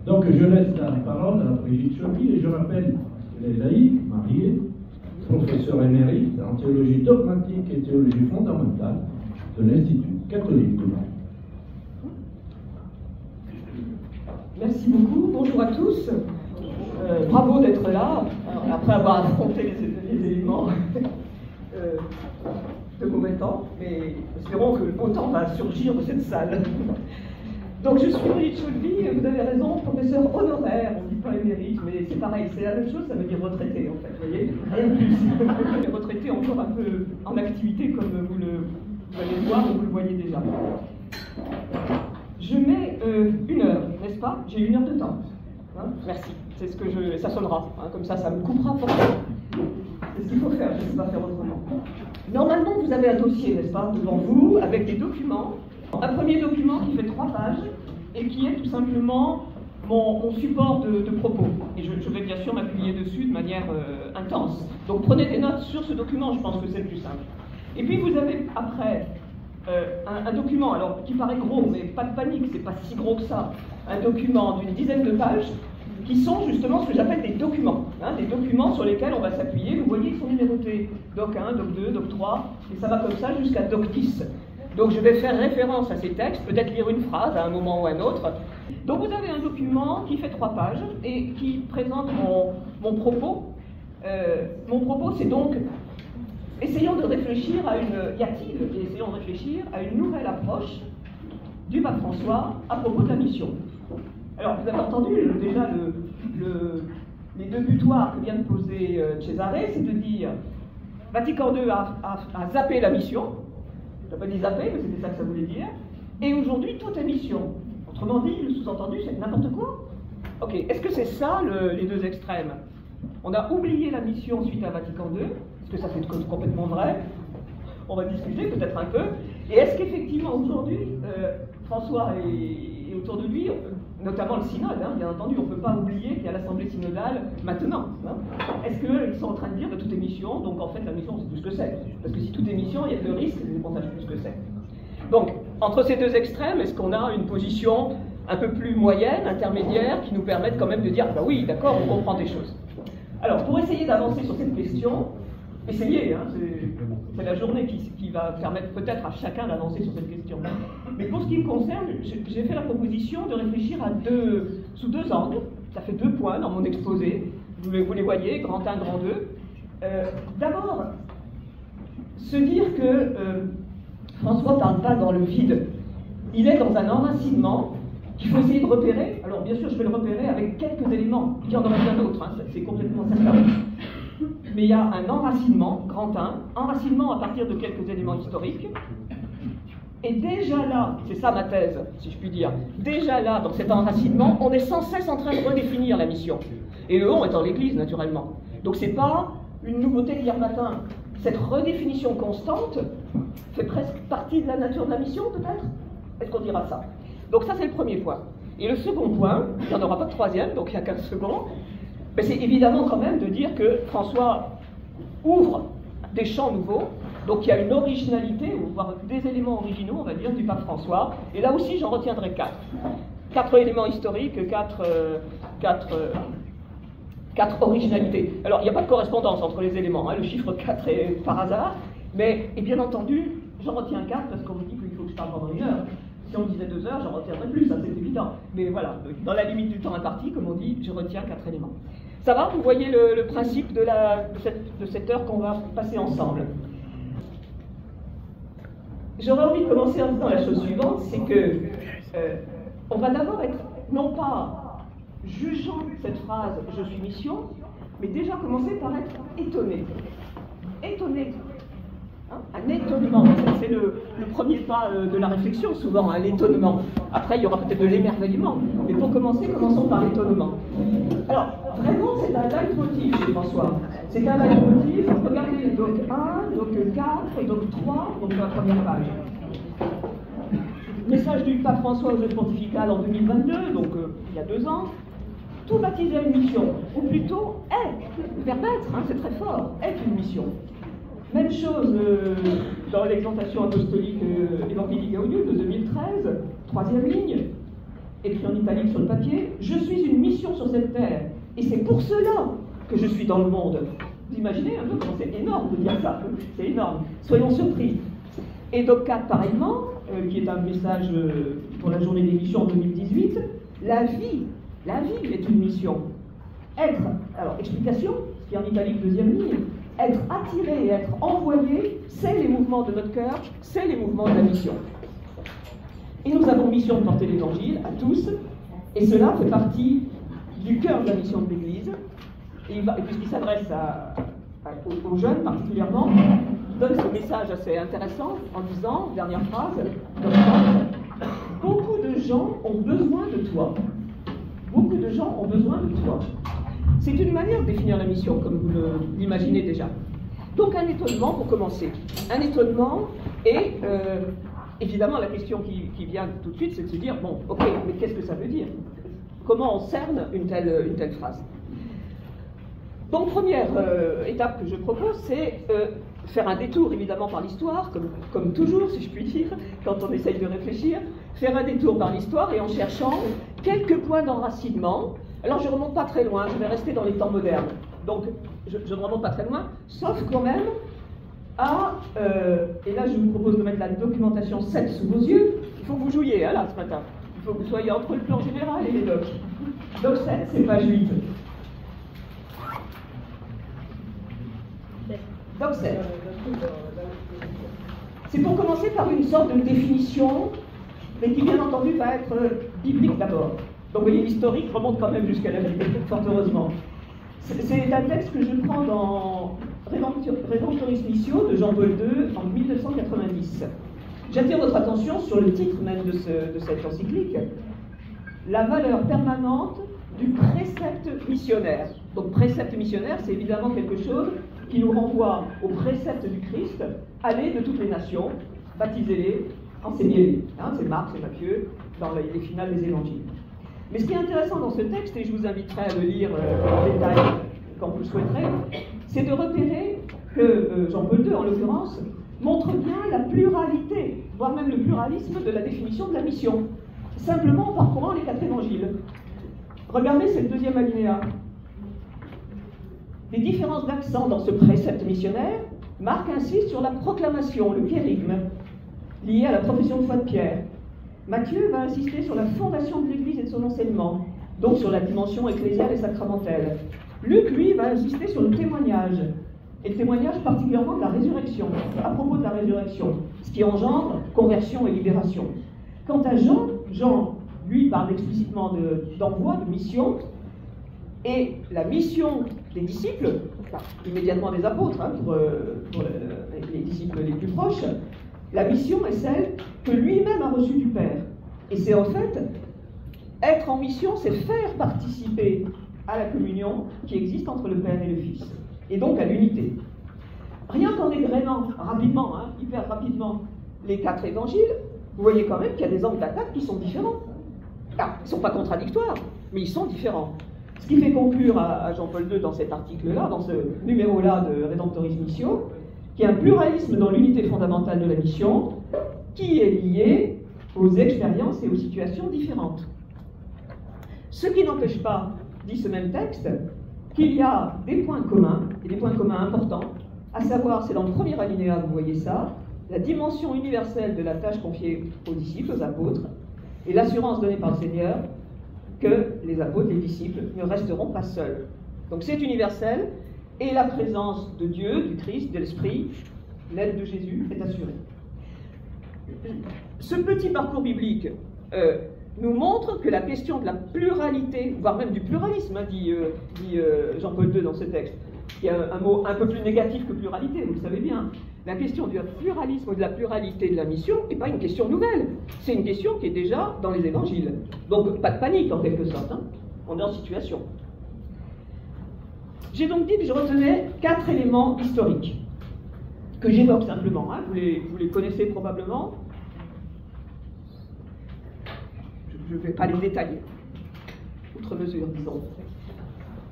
Donc je laisse la parole à Brigitte Chaudy et je rappelle qu'elle est laïque, mariée, professeure émérite en théologie dogmatique et théologie fondamentale de l'Institut catholique de Londres. Merci beaucoup, bonjour à tous. Bravo d'être là, après avoir affronté les éléments de mauvais temps, mais espérons que le beau temps va surgir de cette salle. Donc je suis Brigitte Chaudy, vous avez raison, professeur honoraire, on ne dit pas émérite, mais c'est pareil, c'est la même chose, ça veut dire retraité en fait, vous voyez, rien de plus. Retraité encore un peu en activité comme vous allez le voir, ou vous le voyez déjà. Je mets 1 heure, n'est-ce pas? J'ai 1 heure de temps. Hein, merci, c'est ce que ça sonnera, hein, comme ça me coupera forcément. C'est ce qu'il faut faire, je ne sais pas faire autrement. Normalement, vous avez un dossier, n'est-ce pas, devant vous, avec des documents. Un premier document qui fait 3 pages et qui est tout simplement mon support de propos. Et je vais bien sûr m'appuyer dessus de manière intense. Donc prenez des notes sur ce document, je pense que c'est le plus simple. Et puis vous avez après un document, alors qui paraît gros, mais pas de panique, c'est pas si gros que ça. Un document d'une dizaine de pages qui sont justement ce que j'appelle des documents. Hein, des documents sur lesquels on va s'appuyer. Vous voyez, ils sont numérotés. Doc 1, Doc 2, Doc 3, et ça va comme ça jusqu'à Doc 10. Donc je vais faire référence à ces textes, peut-être lire une phrase à un moment ou à un autre. Donc vous avez un document qui fait 3 pages et qui présente mon propos. Mon propos, c'est donc, essayons de réfléchir à essayons de réfléchir à une nouvelle approche du pape François à propos de la mission. Alors vous avez entendu déjà les 2 butoirs que vient de poser Cesare, c'est de dire Vatican II a zappé la mission. Je n'ai pas dit zapper, mais c'était ça que ça voulait dire. Et aujourd'hui, tout est mission. Autrement dit, le sous-entendu, c'est n'importe quoi. Ok, est-ce que c'est ça les 2 extrêmes? On a oublié la mission suite à Vatican II. Est-ce que ça c'est complètement vrai? On va discuter peut-être un peu. Et est-ce qu'effectivement, aujourd'hui, François et autour de lui, notamment le synode, hein, bien entendu, on ne peut pas oublier qu'il y a l'assemblée synodale maintenant. Hein. Est-ce qu'ils sont en train de dire que tout est mission, donc en fait la mission c'est plus ce que c'est? Parce que si tout est mission, il y a le risque qu'on sache plus ce que c'est. Donc, entre ces 2 extrêmes, est-ce qu'on a une position un peu plus moyenne, intermédiaire, qui nous permette quand même de dire, bah oui, d'accord, on comprend des choses. Alors, pour essayer d'avancer sur cette question, essayez, hein, c'est la journée qui va permettre peut-être à chacun d'avancer sur cette question. Mais pour ce qui me concerne, j'ai fait la proposition de réfléchir sous 2 angles. Ça fait 2 points dans mon exposé. Vous les voyez, grand 1, grand 2. D'abord, se dire que François ne parle pas dans le vide. Il est dans un enracinement qu'il faut essayer de repérer. Alors bien sûr, je vais le repérer avec quelques éléments. Il y en aura bien d'autres, hein, c'est complètement certain. Mais il y a un enracinement, grand 1, enracinement à partir de quelques éléments historiques. Et déjà là, c'est ça ma thèse, si je puis dire, déjà là, dans cet enracinement, on est sans cesse en train de redéfinir la mission. Et le on étant l'Église, naturellement. Donc c'est pas une nouveauté d'hier matin. Cette redéfinition constante fait presque partie de la nature de la mission, peut-être? Est-ce qu'on dira ça? Donc ça, c'est le premier point. Et le second point, il n'y en aura pas de troisième, donc il y a 15 secondes, mais c'est évidemment quand même de dire que François ouvre des champs nouveaux, donc il y a une originalité, voire des éléments originaux, on va dire, du pape François, et là aussi j'en retiendrai 4. 4 éléments historiques, 4 originalités. Alors il n'y a pas de correspondance entre les éléments, hein, le chiffre 4 est par hasard, mais et bien entendu, j'en retiens 4 parce qu'on me dit qu'il faut que je parle pendant 1 heure. Si on disait 2 heures, j'en retiendrai plus, ça c'est évident. Mais voilà, dans la limite du temps imparti, comme on dit, je retiens 4 éléments. Ça va? Vous voyez le principe de cette heure qu'on va passer ensemble. J'aurais envie de commencer en disant la chose suivante, c'est que on va d'abord être, non pas jugeant cette phrase « je suis mission », mais déjà commencer par être étonné. Étonné. Hein, un étonnement, c'est le premier pas de la réflexion souvent, hein, l'étonnement. Après, il y aura peut-être de l'émerveillement, mais pour commencer, commençons par l'étonnement. Alors, vraiment, c'est un leitmotiv chez François. C'est un leitmotiv, regardez, donc 1, donc 4, donc 3, donc la première page. Message du pape François aux Jeux pontificales en 2022, donc il y a 2 ans. Tout baptisé à une mission, ou plutôt est, verbe être, hein, c'est très fort, est une mission. Même chose dans l'exhortation apostolique Evangelii Gaudium de 2013, 3e ligne. écrit en italique sur le papier, « Je suis une mission sur cette terre, et c'est pour cela que je suis dans le monde. » Vous imaginez un peu comment c'est énorme de dire ça, c'est énorme. Soyons surpris. Et DocCat, pareillement, qui est un message pour la journée des missions en 2018, la vie est une mission. Être, alors explication, ce qui est en italique deuxième ligne, être attiré et être envoyé, c'est les mouvements de notre cœur, c'est les mouvements de la mission. Et nous avons mission de porter l'évangile à tous, et cela fait partie du cœur de la mission de l'Église. Et puisqu'il s'adresse aux jeunes particulièrement, il donne ce message assez intéressant en disant, dernière phrase, beaucoup de gens ont besoin de toi. Beaucoup de gens ont besoin de toi. C'est une manière de définir la mission, comme vous l'imaginez déjà. Donc un étonnement pour commencer. Un étonnement et évidemment la question qui vient tout de suite, c'est de se dire, bon, ok, mais qu'est-ce que ça veut dire? Comment on cerne une telle phrase? Donc première étape que je propose, c'est faire un détour évidemment par l'histoire, comme toujours si je puis dire, quand on essaye de réfléchir, faire un détour par l'histoire et en cherchant quelques points d'enracinement. Alors je ne remonte pas très loin, je vais rester dans les temps modernes. Donc je ne remonte pas très loin, sauf quand même à, et là je vous propose de mettre la documentation 7 sous vos yeux, il faut que vous jouiez là ce matin, il faut que vous soyez entre le plan général et les docs. Doc 7, c'est page 8. Doc 7. C'est pour commencer par une sorte de définition, mais qui bien entendu va être biblique d'abord. Donc vous voyez, l'historique remonte quand même jusqu'à la Bible, fort heureusement. C'est un texte que je prends dans Redemptoris Missio de Jean-Paul II en 1990. J'attire votre attention sur le titre même de cette encyclique, la valeur permanente du précepte missionnaire. Donc précepte missionnaire, c'est évidemment quelque chose qui nous renvoie au précepte du Christ, allez de toutes les nations, baptisez-les, enseignez-les. C'est Marc, c'est Matthieu, dans les finales des évangiles. Mais ce qui est intéressant dans ce texte, et je vous inviterai à le lire en détail quand vous le souhaiterez, c'est de repérer que Jean-Paul II, en l'occurrence, montre bien la pluralité, voire même le pluralisme de la définition de la mission, simplement en parcourant les 4 évangiles. Regardez cette deuxième alinéa. Les différences d'accent dans ce précepte missionnaire, Marc insiste sur la proclamation, le kérygme, lié à la profession de foi de Pierre. Matthieu va insister sur la fondation de l'Église et de son enseignement, donc sur la dimension ecclésiale et sacramentelle. Luc, lui, va insister sur le témoignage, et le témoignage particulièrement de la résurrection, à propos de la résurrection, ce qui engendre conversion et libération. Quant à Jean, lui, parle explicitement d'envoi, de mission, et la mission des disciples, enfin, immédiatement des apôtres, pour les disciples les plus proches, la mission est celle que lui-même a reçue du Père. Et c'est en fait, être en mission, c'est faire participer à la communion qui existe entre le Père et le Fils, et donc à l'unité. Rien qu'en égrenant rapidement, hyper rapidement, les 4 évangiles, vous voyez quand même qu'il y a des angles d'attaque qui sont différents. Alors, ils ne sont pas contradictoires, mais ils sont différents. Ce qui fait conclure à Jean-Paul II dans cet article-là, dans ce numéro-là de Redemptoris Missio, qu'il y a un pluralisme dans l'unité fondamentale de la mission, qui est lié aux expériences et aux situations différentes. Ce qui n'empêche pas, dit ce même texte, qu'il y a des points communs, et des points communs importants, à savoir, c'est dans le premier alinéa, vous voyez ça, la dimension universelle de la tâche confiée aux disciples, aux apôtres, et l'assurance donnée par le Seigneur que les apôtres, les disciples, ne resteront pas seuls. Donc c'est universel, et la présence de Dieu, du Christ, de l'Esprit, l'aide de Jésus est assurée. Ce petit parcours biblique nous montre que la question de la pluralité, voire même du pluralisme, dit Jean-Paul II dans ce texte, qui est un mot un peu plus négatif que pluralité, vous le savez bien. La question du pluralisme ou de la pluralité de la mission n'est pas une question nouvelle. C'est une question qui est déjà dans les évangiles. Donc pas de panique en quelque sorte, on est en situation. J'ai donc dit que je retenais 4 éléments historiques, que j'évoque simplement, vous les connaissez probablement. Je ne vais pas les détailler, outre mesure, disons.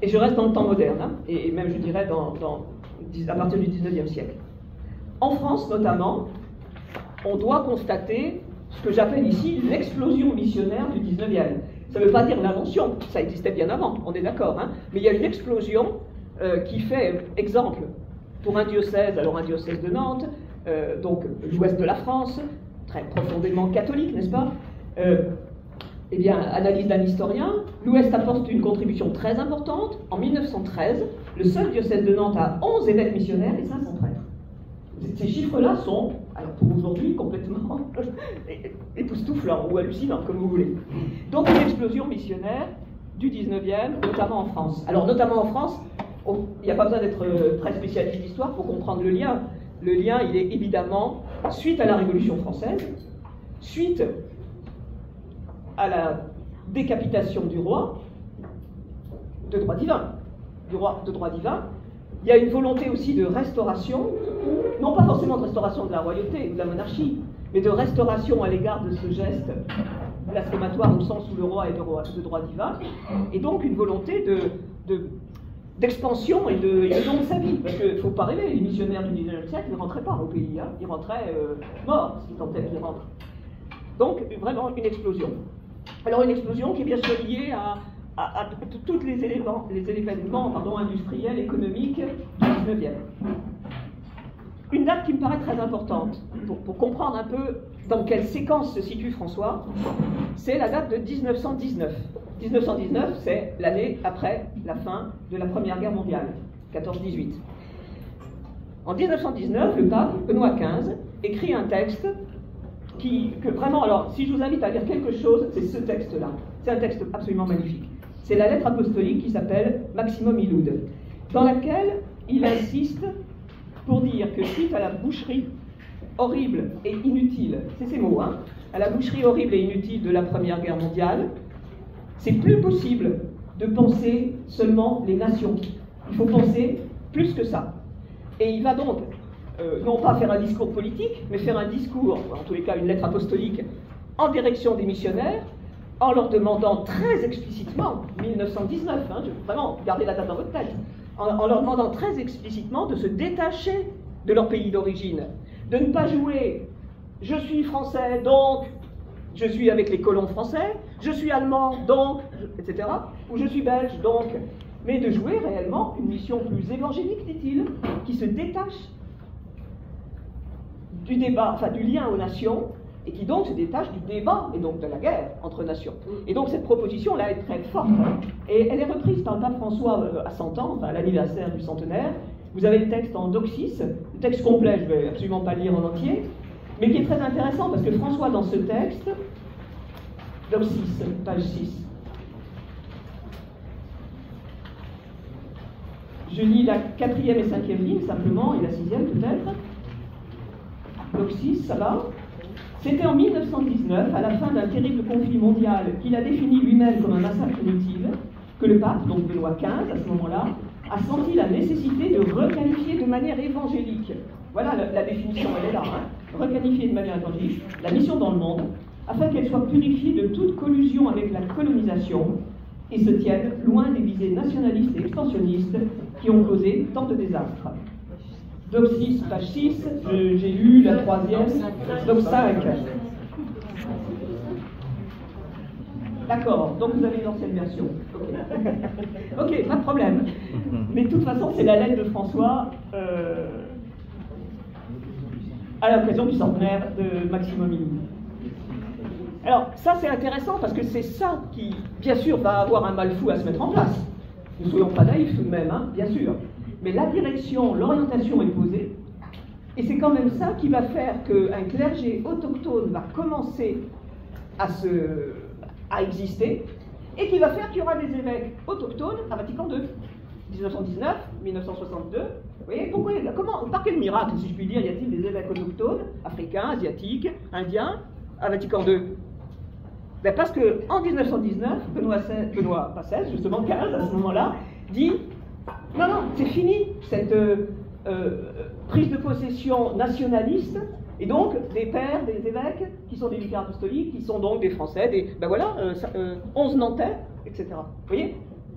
Et je reste dans le temps moderne, et même je dirais à partir du 19e siècle. En France notamment, on doit constater ce que j'appelle ici l'explosion missionnaire du 19e. Ça ne veut pas dire l'invention, ça existait bien avant, on est d'accord, hein, mais il y a une explosion qui fait exemple pour un diocèse, alors un diocèse de Nantes, donc l'ouest de la France, très profondément catholique, n'est-ce pas? Eh bien, analyse d'un historien, l'Ouest apporte une contribution très importante. En 1913, le seul diocèse de Nantes a 11 évêques missionnaires et 500 prêtres. Ces chiffres-là sont, alors pour aujourd'hui, complètement époustouflants ou hallucinants, comme vous voulez. Donc une explosion missionnaire du 19e, notamment en France. Alors notamment en France, il n'y a pas besoin d'être très spécialiste d'histoire pour comprendre le lien. Le lien, il est évidemment suite à la Révolution française, suite à la décapitation du roi de droit divin, du roi de droit divin. Il y a une volonté aussi de restauration, non pas forcément de restauration de la royauté ou de la monarchie, mais de restauration à l'égard de ce geste blasphématoire au sens où le roi est de droit divin, et donc une volonté d'expansion et de don de sa vie. Parce qu'il ne faut pas rêver, les missionnaires du 19e siècle ne rentraient pas au pays, hein. Ils rentraient morts, s'ils tentaient qu'ils rentrent. Donc vraiment une explosion. Alors une explosion qui est bien sûr liée à tous les événements industriels, économiques du 19e. Une date qui me paraît très importante, pour comprendre un peu dans quelle séquence se situe François, c'est la date de 1919. 1919, c'est l'année après la fin de la Première Guerre mondiale, 14-18. En 1919, le pape Benoît XV écrit un texte que vraiment, alors, si je vous invite à lire quelque chose, c'est ce texte-là. C'est un texte absolument magnifique. C'est la lettre apostolique qui s'appelle Maximum Illud, dans laquelle il insiste pour dire que suite à la boucherie horrible et inutile, c'est ces mots, hein, à la boucherie horrible et inutile de la Première Guerre mondiale, c'est plus possible de penser seulement les nations. Il faut penser plus que ça. Et il va donc non pas faire un discours politique, mais faire un discours, en tous les cas une lettre apostolique, en direction des missionnaires, en leur demandant très explicitement, 1919, hein, vraiment, gardez la date dans votre tête, en leur demandant très explicitement de se détacher de leur pays d'origine, de ne pas jouer « je suis français, donc je suis avec les colons français, je suis allemand, donc, etc. » ou « je suis belge, donc », mais de jouer réellement une mission plus évangélique, dit-il, qui se détache du débat, enfin du lien aux nations, et qui donc se détache du débat, et donc de la guerre entre nations. Et donc cette proposition-là est très forte, hein, et elle est reprise par le pape François à 100 ans, enfin à l'anniversaire du centenaire. Vous avez le texte en Doxis, le texte complet, je ne vais absolument pas le lire en entier, mais qui est très intéressant, parce que François, dans ce texte, Doxis, page 6, je lis la 4e et 5e ligne, simplement, et la 6e peut-être. Doxis, ça va. C'était en 1919, à la fin d'un terrible conflit mondial qu'il a défini lui-même comme un massacre inutile, que le pape, donc Benoît XV, à ce moment-là, a senti la nécessité de requalifier de manière évangélique, voilà la définition, elle est là, hein, requalifier de manière évangélique la mission dans le monde, afin qu'elle soit purifiée de toute collusion avec la colonisation et se tienne loin des visées nationalistes et expansionnistes qui ont causé tant de désastres. Donc 6, page 6, j'ai lu la 3e, donc 5. D'accord, donc vous avez l'ancienne version. Ok, pas de problème. Mais de toute façon, c'est la lettre de François à l'occasion du centenaire de Maximum Illud. Alors, ça c'est intéressant parce que c'est ça qui, bien sûr, va avoir un mal fou à se mettre en place. Ne soyons pas naïfs tout de même, hein, bien sûr. Mais la direction, l'orientation est posée, et c'est quand même ça qui va faire qu'un clergé autochtone va commencer à exister, et qui va faire qu'il y aura des évêques autochtones à Vatican II. 1919, 1962. Vous voyez, par quel miracle, si je puis dire, y a-t-il des évêques autochtones, africains, asiatiques, indiens, à Vatican II? Ben parce qu'en 1919, Benoît, pas 16, justement 15 à ce moment-là, dit non, c'est fini cette prise de possession nationaliste, et donc des pères, des évêques, qui sont des vicars apostoliques, qui sont donc des Français, 11 Nantais, etc. Vous voyez?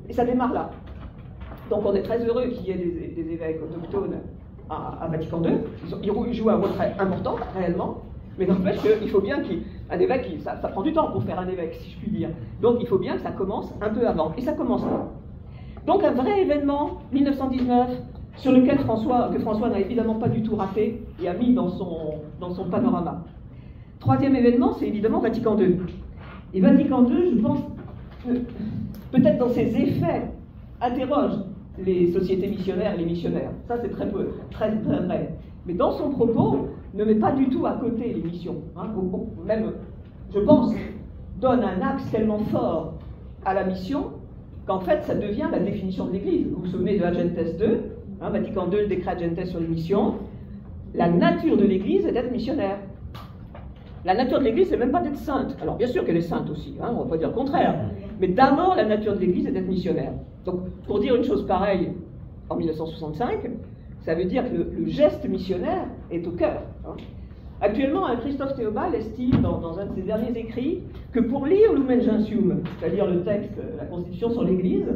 Et ça démarre là. Donc on est très heureux qu'il y ait des évêques autochtones à Vatican II. Ils jouent un rôle très important, réellement, mais n'empêche qu'il faut bien Un évêque, ça prend du temps pour faire un évêque, si je puis dire. Donc il faut bien que ça commence un peu avant. Et ça commence là. Donc un vrai événement, 1919, sur lequel François n'a évidemment pas du tout raté et a mis dans son panorama. Troisième événement, c'est évidemment Vatican II. Et Vatican II, je pense, peut-être dans ses effets, interroge les sociétés missionnaires et les missionnaires. Ça, c'est très vrai. Mais dans son propos, ne met pas du tout à côté les missions. Hein, même, je pense, donne un axe tellement fort à la mission qu'en fait, ça devient la définition de l'Église. Vous vous souvenez de Agentes II, hein, Vatican II, le décret Agentes sur les missions. La nature de l'Église est d'être missionnaire. La nature de l'Église, c'est même pas d'être sainte. Alors bien sûr qu'elle est sainte aussi, hein, on ne va pas dire le contraire. Mais d'abord, la nature de l'Église est d'être missionnaire. Donc, pour dire une chose pareille en 1965, ça veut dire que le geste missionnaire est au cœur. Hein. Actuellement, Christophe Théobald estime dans un de ses derniers écrits que pour lire Lumen Gentium, c'est-à-dire le texte, la Constitution sur l'Église,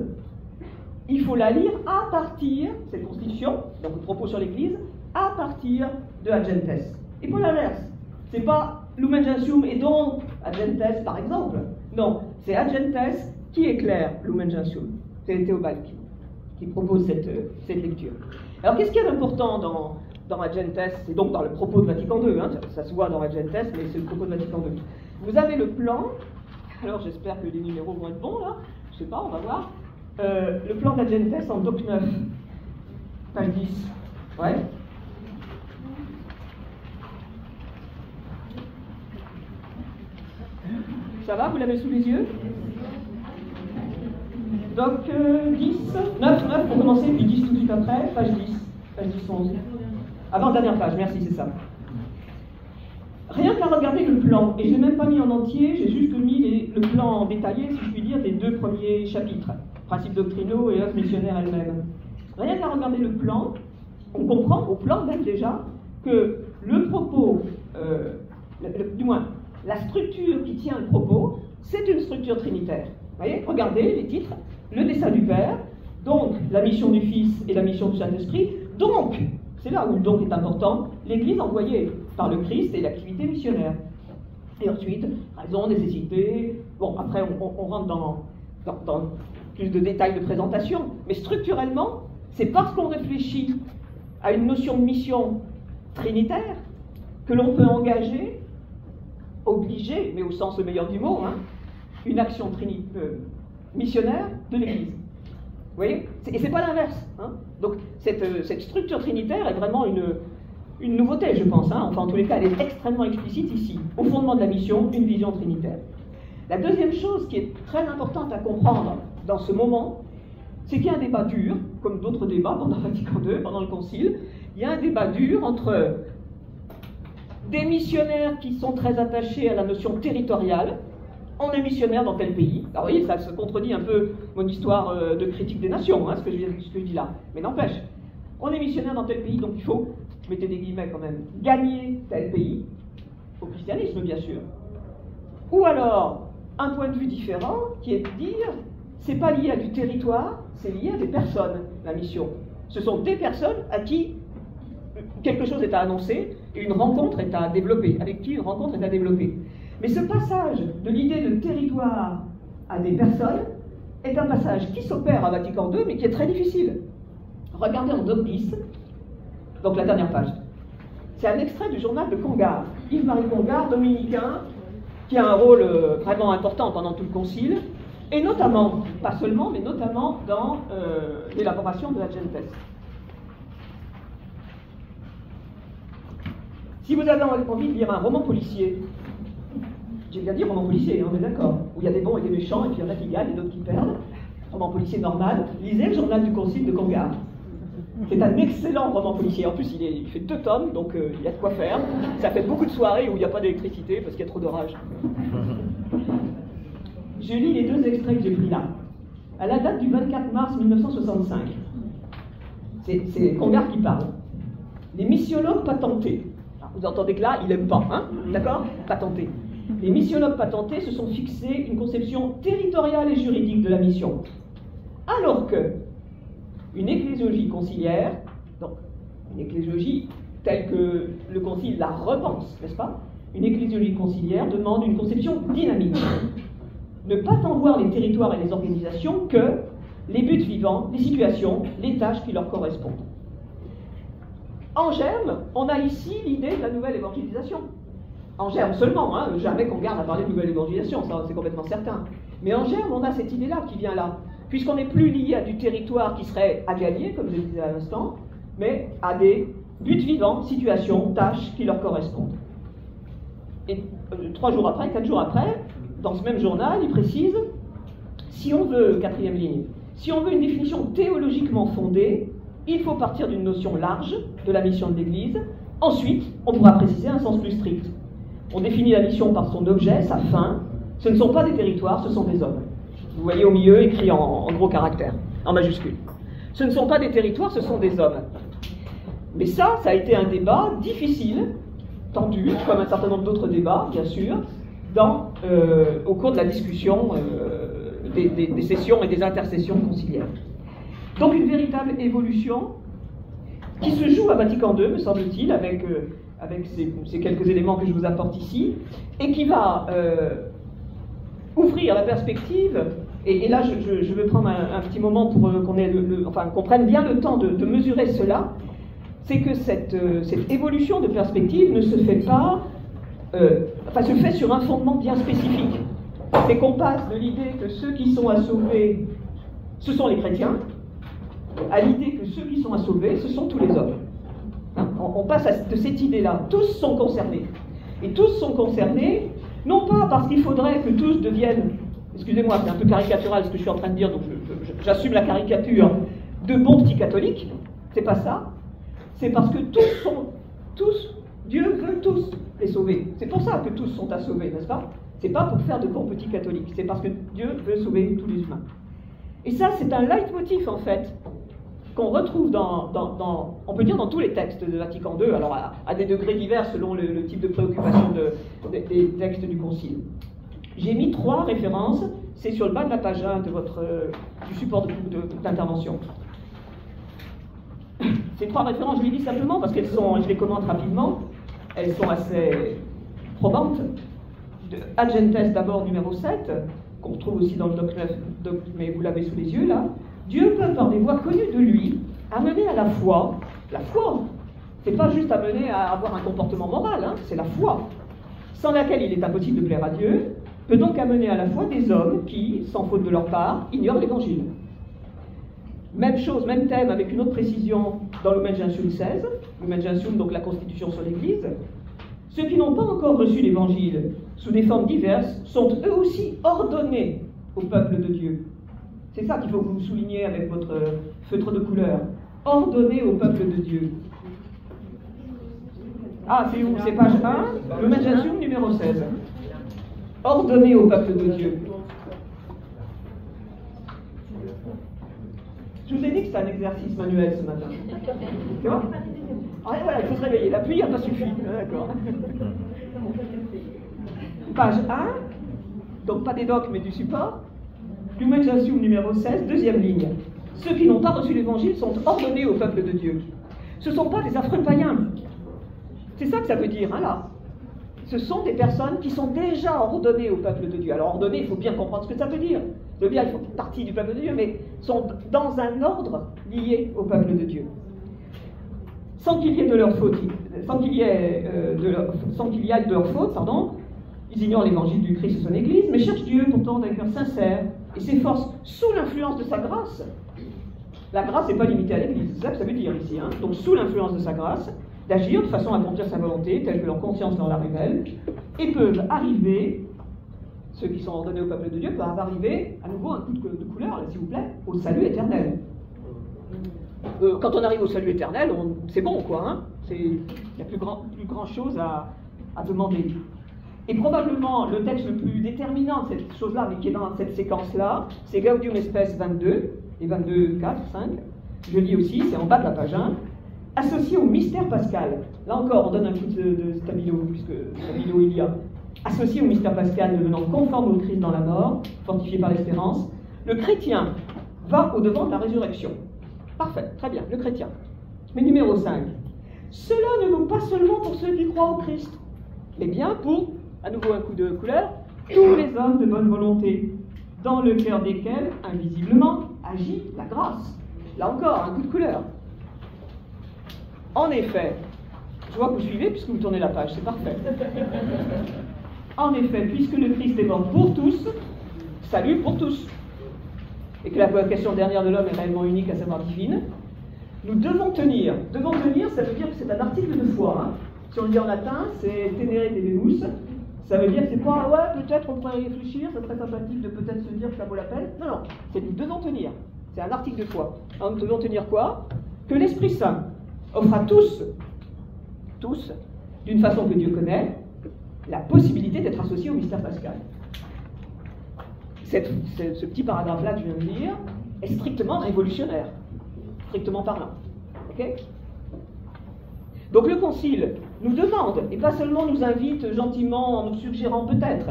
il faut la lire à partir, cette Constitution, donc le propos sur l'Église, à partir de Agentes. Et pas l'inverse. C'est pas Lumen Gentium et donc Agentes, par exemple. Non, c'est Agentes qui éclaire Lumen Gentium. C'est Théobald qui propose cette lecture. Alors, qu'est-ce qu'il y a d'important dans Agentes, et donc dans le propos de Vatican II, hein, ça se voit dans Agentes, mais c'est le propos de Vatican II. Vous avez le plan, alors j'espère que les numéros vont être bons, là, je sais pas, on va voir. Le plan d'Agentes en doc 9, page 10. Ouais. Ça va, vous l'avez sous les yeux? Doc 10, 9 pour commencer, puis 10 tout de suite après, page 10, 11. Avant-dernière page, merci, c'est ça. Rien qu'à regarder le plan, et je ne l'ai même pas mis en entier, j'ai juste mis le plan détaillé, si je puis dire, des 2 premiers chapitres, principes doctrinaux et œuvres missionnaires elles-mêmes. Rien qu'à regarder le plan, on comprend, au plan même déjà, que le propos, du moins, la structure qui tient le propos, c'est une structure trinitaire. Vous voyez, regardez les titres, le dessein du Père, donc la mission du Fils et la mission du Saint-Esprit, donc, c'est là où le donc est important, l'Église envoyée par le Christ et l'activité missionnaire. Et ensuite, raison, nécessité, bon, après on rentre dans plus de détails de présentation, mais structurellement, c'est parce qu'on réfléchit à une notion de mission trinitaire que l'on peut engager, obliger, mais au sens le meilleur du mot, hein, une action missionnaire de l'Église. Vous voyez? Et c'est pas l'inverse. Hein. Donc cette structure trinitaire est vraiment une nouveauté, je pense. Hein. Enfin, en tous les cas, elle est extrêmement explicite ici. Au fondement de la mission, une vision trinitaire. La deuxième chose qui est très importante à comprendre dans ce moment, c'est qu'il y a un débat dur, comme d'autres débats pendant Vatican II, pendant le Concile. Il y a un débat dur entre des missionnaires qui sont très attachés à la notion territoriale. On est missionnaire dans tel pays. Alors oui, ça se contredit un peu mon histoire de critique des nations, hein, ce que je dis là. Mais n'empêche, on est missionnaire dans tel pays, donc il faut, je mettais des guillemets quand même, gagner tel pays, au christianisme bien sûr. Ou alors, un point de vue différent, qui est de dire, c'est pas lié à du territoire, c'est lié à des personnes, la mission. Ce sont des personnes à qui quelque chose est à annoncer et une rencontre est à développer, avec qui une rencontre est à développer. Mais ce passage de l'idée de territoire à des personnes est un passage qui s'opère à Vatican II, mais qui est très difficile. Regardez en doc 10, donc la dernière page. C'est un extrait du journal de Congar. Yves-Marie Congar, dominicain, qui a un rôle vraiment important pendant tout le concile, et notamment, pas seulement, mais notamment dans l'élaboration de l'Agentes. Si vous avez envie de lire un roman policier, j'ai bien dit roman policier, hein, on est d'accord, où il y a des bons et des méchants, et puis il y en a qui gagnent et d'autres qui perdent, roman policier normal, lisez le journal du concile de Congar. C'est un excellent roman policier, en plus il fait 2 tomes, donc il y a de quoi faire. Ça fait beaucoup de soirées où il n'y a pas d'électricité parce qu'il y a trop d'orage. Je lis les 2 extraits que j'ai pris là. À la date du 24 mars 1965, c'est Congar qui parle. Les missiologues patentés. Alors, vous entendez que là, il n'aime pas, hein, d'accord? Patentés. Les missiologues patentés se sont fixés une conception territoriale et juridique de la mission. Alors que une ecclésiologie conciliaire, donc une ecclésiologie telle que le concile la repense, n'est-ce pas? une ecclésiologie conciliaire demande une conception dynamique. Ne pas tant voir les territoires et les organisations que les buts vivants, les situations, les tâches qui leur correspondent. En germe, on a ici l'idée de la nouvelle évangélisation. En germe seulement, hein, jamais qu'on garde à parler de nouvelle évangélisation, ça c'est complètement certain. Mais en germe, on a cette idée-là qui vient là, puisqu'on n'est plus lié à du territoire qui serait à gagner, comme je le disais à l'instant, mais à des buts vivants, situations, tâches qui leur correspondent. Et 3 jours après, 4 jours après, dans ce même journal, il précise, si on veut, 4e ligne, si on veut une définition théologiquement fondée, il faut partir d'une notion large de la mission de l'Église. Ensuite, on pourra préciser un sens plus strict. On définit la mission par son objet, sa fin. Ce ne sont pas des territoires, ce sont des hommes. Vous voyez au milieu, écrit en gros caractères, en majuscule. Ce ne sont pas des territoires, ce sont des hommes. Mais ça a été un débat difficile, tendu, comme un certain nombre d'autres débats, bien sûr, au cours de la discussion des sessions et des intercessions conciliaires. Donc une véritable évolution qui se joue à Vatican II, me semble-t-il, avec ces quelques éléments que je vous apporte ici, et qui va ouvrir la perspective, et là je veux prendre un petit moment pour qu'on prenne bien le temps de mesurer cela, c'est que cette évolution de perspective ne se fait pas, se fait sur un fondement bien spécifique. C'est qu'on passe de l'idée que ceux qui sont à sauver, ce sont les chrétiens, à l'idée que ceux qui sont à sauver, ce sont tous les hommes. On passe de cette idée-là. Tous sont concernés. Et tous sont concernés, non pas parce qu'il faudrait que tous deviennent, excusez-moi, c'est un peu caricatural ce que je suis en train de dire, donc j'assume la caricature, de bons petits catholiques. C'est pas ça. C'est parce que Dieu veut tous les sauver. C'est pour ça que tous sont à sauver, n'est-ce pas? C'est pas pour faire de bons petits catholiques. C'est parce que Dieu veut sauver tous les humains. Et ça, c'est un leitmotiv, en fait, qu'on retrouve on peut dire dans tous les textes de Vatican II, alors à des degrés divers selon le type de préoccupation des textes du Concile. J'ai mis 3 références, c'est sur le bas de la page 1 du support d'intervention. Ces 3 références, je les dis simplement parce je les commente rapidement, elles sont assez probantes. Ad Gentes d'abord, numéro 7, qu'on trouve aussi dans le dogme, mais vous l'avez sous les yeux là. Dieu peut, par des voies connues de lui, amener à la foi, c'est pas juste amener à avoir un comportement moral, hein, c'est la foi, sans laquelle il est impossible de plaire à Dieu, peut donc amener à la foi des hommes qui, sans faute de leur part, ignorent l'Évangile. Même chose, même thème, avec une autre précision dans Lumen Gentium 16, Lumen Gentium, donc la Constitution sur l'Église. Ceux qui n'ont pas encore reçu l'Évangile, sous des formes diverses, sont eux aussi ordonnés au peuple de Dieu. C'est ça qu'il faut que vous souligniez avec votre feutre de couleur. Ordonnés au peuple de Dieu. Ah, c'est où? C'est page 1, Lumen Gentium numéro 16. Ordonnés au peuple de Dieu. Je vous ai dit que c'était un exercice manuel ce matin. Tu vois? Ah, voilà, il faut se réveiller. La pluie n'a pas suffi. D'accord. Page 1, donc pas des docs mais du support. Lumen Gentium numéro 16, 2e ligne. Ceux qui n'ont pas reçu l'Évangile sont ordonnés au peuple de Dieu. Ce ne sont pas des affreux païens. C'est ça que ça veut dire, hein, là. Ce sont des personnes qui sont déjà ordonnées au peuple de Dieu. Alors ordonnées, il faut bien comprendre ce que ça veut dire. Ça veut dire qu'ils font partie du peuple de Dieu, mais sont dans un ordre lié au peuple de Dieu. Sans qu'il y ait de leur faute, ils ignorent l'évangile du Christ et son Église, mais cherchent Dieu pourtant d'un cœur sincère et s'efforcent sous l'influence de sa grâce. La grâce n'est pas limitée à l'Église, c'est ça que ça veut dire ici. Hein. Donc sous l'influence de sa grâce, d'agir de façon à accomplir sa volonté, telle que leur conscience leur la révèle, et peuvent arriver, ceux qui sont ordonnés au peuple de Dieu, peuvent arriver, à nouveau un coup de couleur, là, s'il vous plaît, au salut éternel. Quand on arrive au salut éternel, c'est bon, quoi. Hein. Il n'y a plus grand chose à demander. Et probablement, le texte le plus déterminant de cette chose-là, mais qui est dans cette séquence-là, c'est Gaudium et Spes 22, et 22, 4, 5. Je lis aussi, c'est en bas de la page 1. Associé au mystère pascal. Là encore, on donne un coup de stabilo, puisque stabilo il y a. Associé au mystère pascal, devenant conforme au Christ dans la mort, fortifié par l'espérance, le chrétien va au-devant de la résurrection. Parfait, très bien, le chrétien. Mais numéro 5. Cela ne vaut pas seulement pour ceux qui croient au Christ, Eh bien, pour, à nouveau un coup de couleur, tous les hommes de bonne volonté, dans le cœur desquels, invisiblement, agit la grâce. Là encore, un coup de couleur. En effet, je vois que vous suivez puisque vous tournez la page, c'est parfait. En effet, puisque le Christ est mort pour tous, salut pour tous, et que la vocation dernière de l'homme est réellement unique, à savoir divine, nous devons tenir. Devons tenir, ça veut dire que c'est un article de foi. Hein. Si on le dit en latin, c'est tenere debemus. Ça veut dire que c'est pas, ouais, peut-être on pourrait y réfléchir, c'est très sympathique de peut-être se dire que ça vaut la peine. Non, non, c'est nous devons tenir. C'est un article de foi. Alors, nous devons tenir quoi? Que l'Esprit Saint offre à tous, d'une façon que Dieu connaît, la possibilité d'être associés au mystère pascal. Ce petit paragraphe-là que je viens de lire est strictement révolutionnaire, strictement parlant. Okay? Donc le Concile nous demande, et pas seulement nous invite gentiment en nous suggérant peut-être,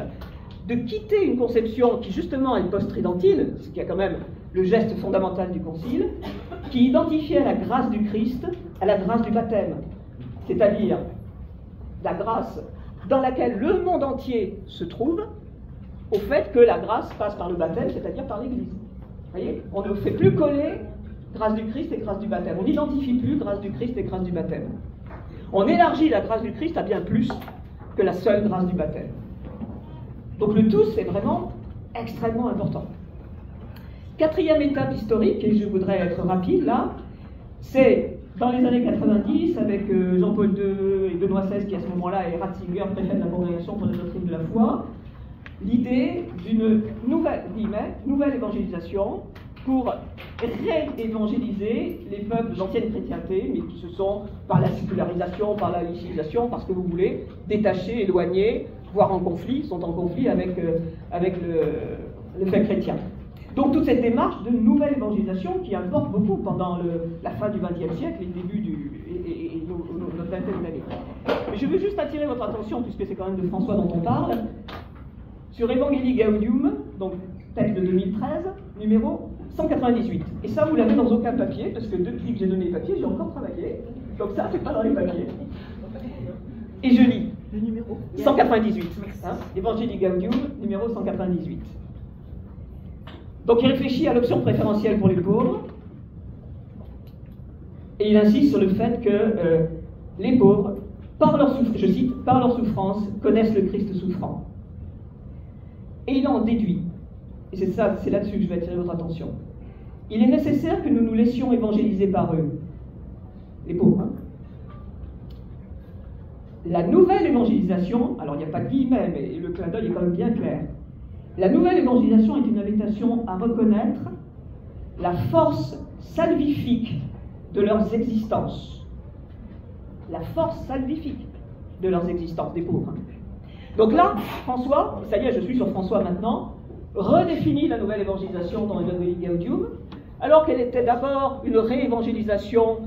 de quitter une conception qui justement est post-tridentine, ce qui est quand même le geste fondamental du Concile, qui identifiait la grâce du Christ à la grâce du baptême, c'est-à-dire la grâce dans laquelle le monde entier se trouve, au fait que la grâce passe par le baptême, c'est-à-dire par l'Église. Vous voyez, on ne fait plus coller grâce du Christ et grâce du baptême. On n'identifie plus grâce du Christ et grâce du baptême. On élargit la grâce du Christ à bien plus que la seule grâce du baptême. Donc le tous est vraiment extrêmement important. Quatrième étape historique, et je voudrais être rapide là, c'est dans les années 90, avec Jean-Paul II et Benoît XVI, qui à ce moment-là est Ratzinger, préfet de la Congrégation pour la doctrine de la foi, l'idée d'une nouvelle évangélisation pour réévangéliser les peuples d'ancienne chrétienté, mais qui se sont, par la sécularisation, par la laïcisation, parce que vous voulez, détachés, éloignés, voire en conflit, sont en conflit avec le fait chrétien. Donc toute cette démarche de nouvelle évangélisation qui importe beaucoup pendant la fin du XXe siècle et le début et notre vingtaine d'années. Mais je veux juste attirer votre attention, puisque c'est quand même de François dont on parle, sur Evangelii Gaudium, donc texte de 2013, numéro 198. Et ça, vous l'avez dans aucun papier, parce que depuis que j'ai donné les papiers, j'ai encore travaillé. Donc ça, c'est pas dans les papiers. Et je lis. Le numéro 198. Hein, Evangelii Gaudium, numéro 198. Donc il réfléchit à l'option préférentielle pour les pauvres, et il insiste sur le fait que les pauvres, je cite, par leur souffrance, connaissent le Christ souffrant. Et il en déduit, et c'est là-dessus que je vais attirer votre attention, il est nécessaire que nous nous laissions évangéliser par eux, les pauvres. Hein. La nouvelle évangélisation, alors il n'y a pas de guillemets, mais le clin d'œil est quand même bien clair. La nouvelle évangélisation est une invitation à reconnaître la force salvifique de leurs existences. La force salvifique de leurs existences, des pauvres. Donc là, François, ça y est, je suis sur François maintenant, redéfinit la nouvelle évangélisation dans Evangelii Gaudium, alors qu'elle était d'abord une réévangélisation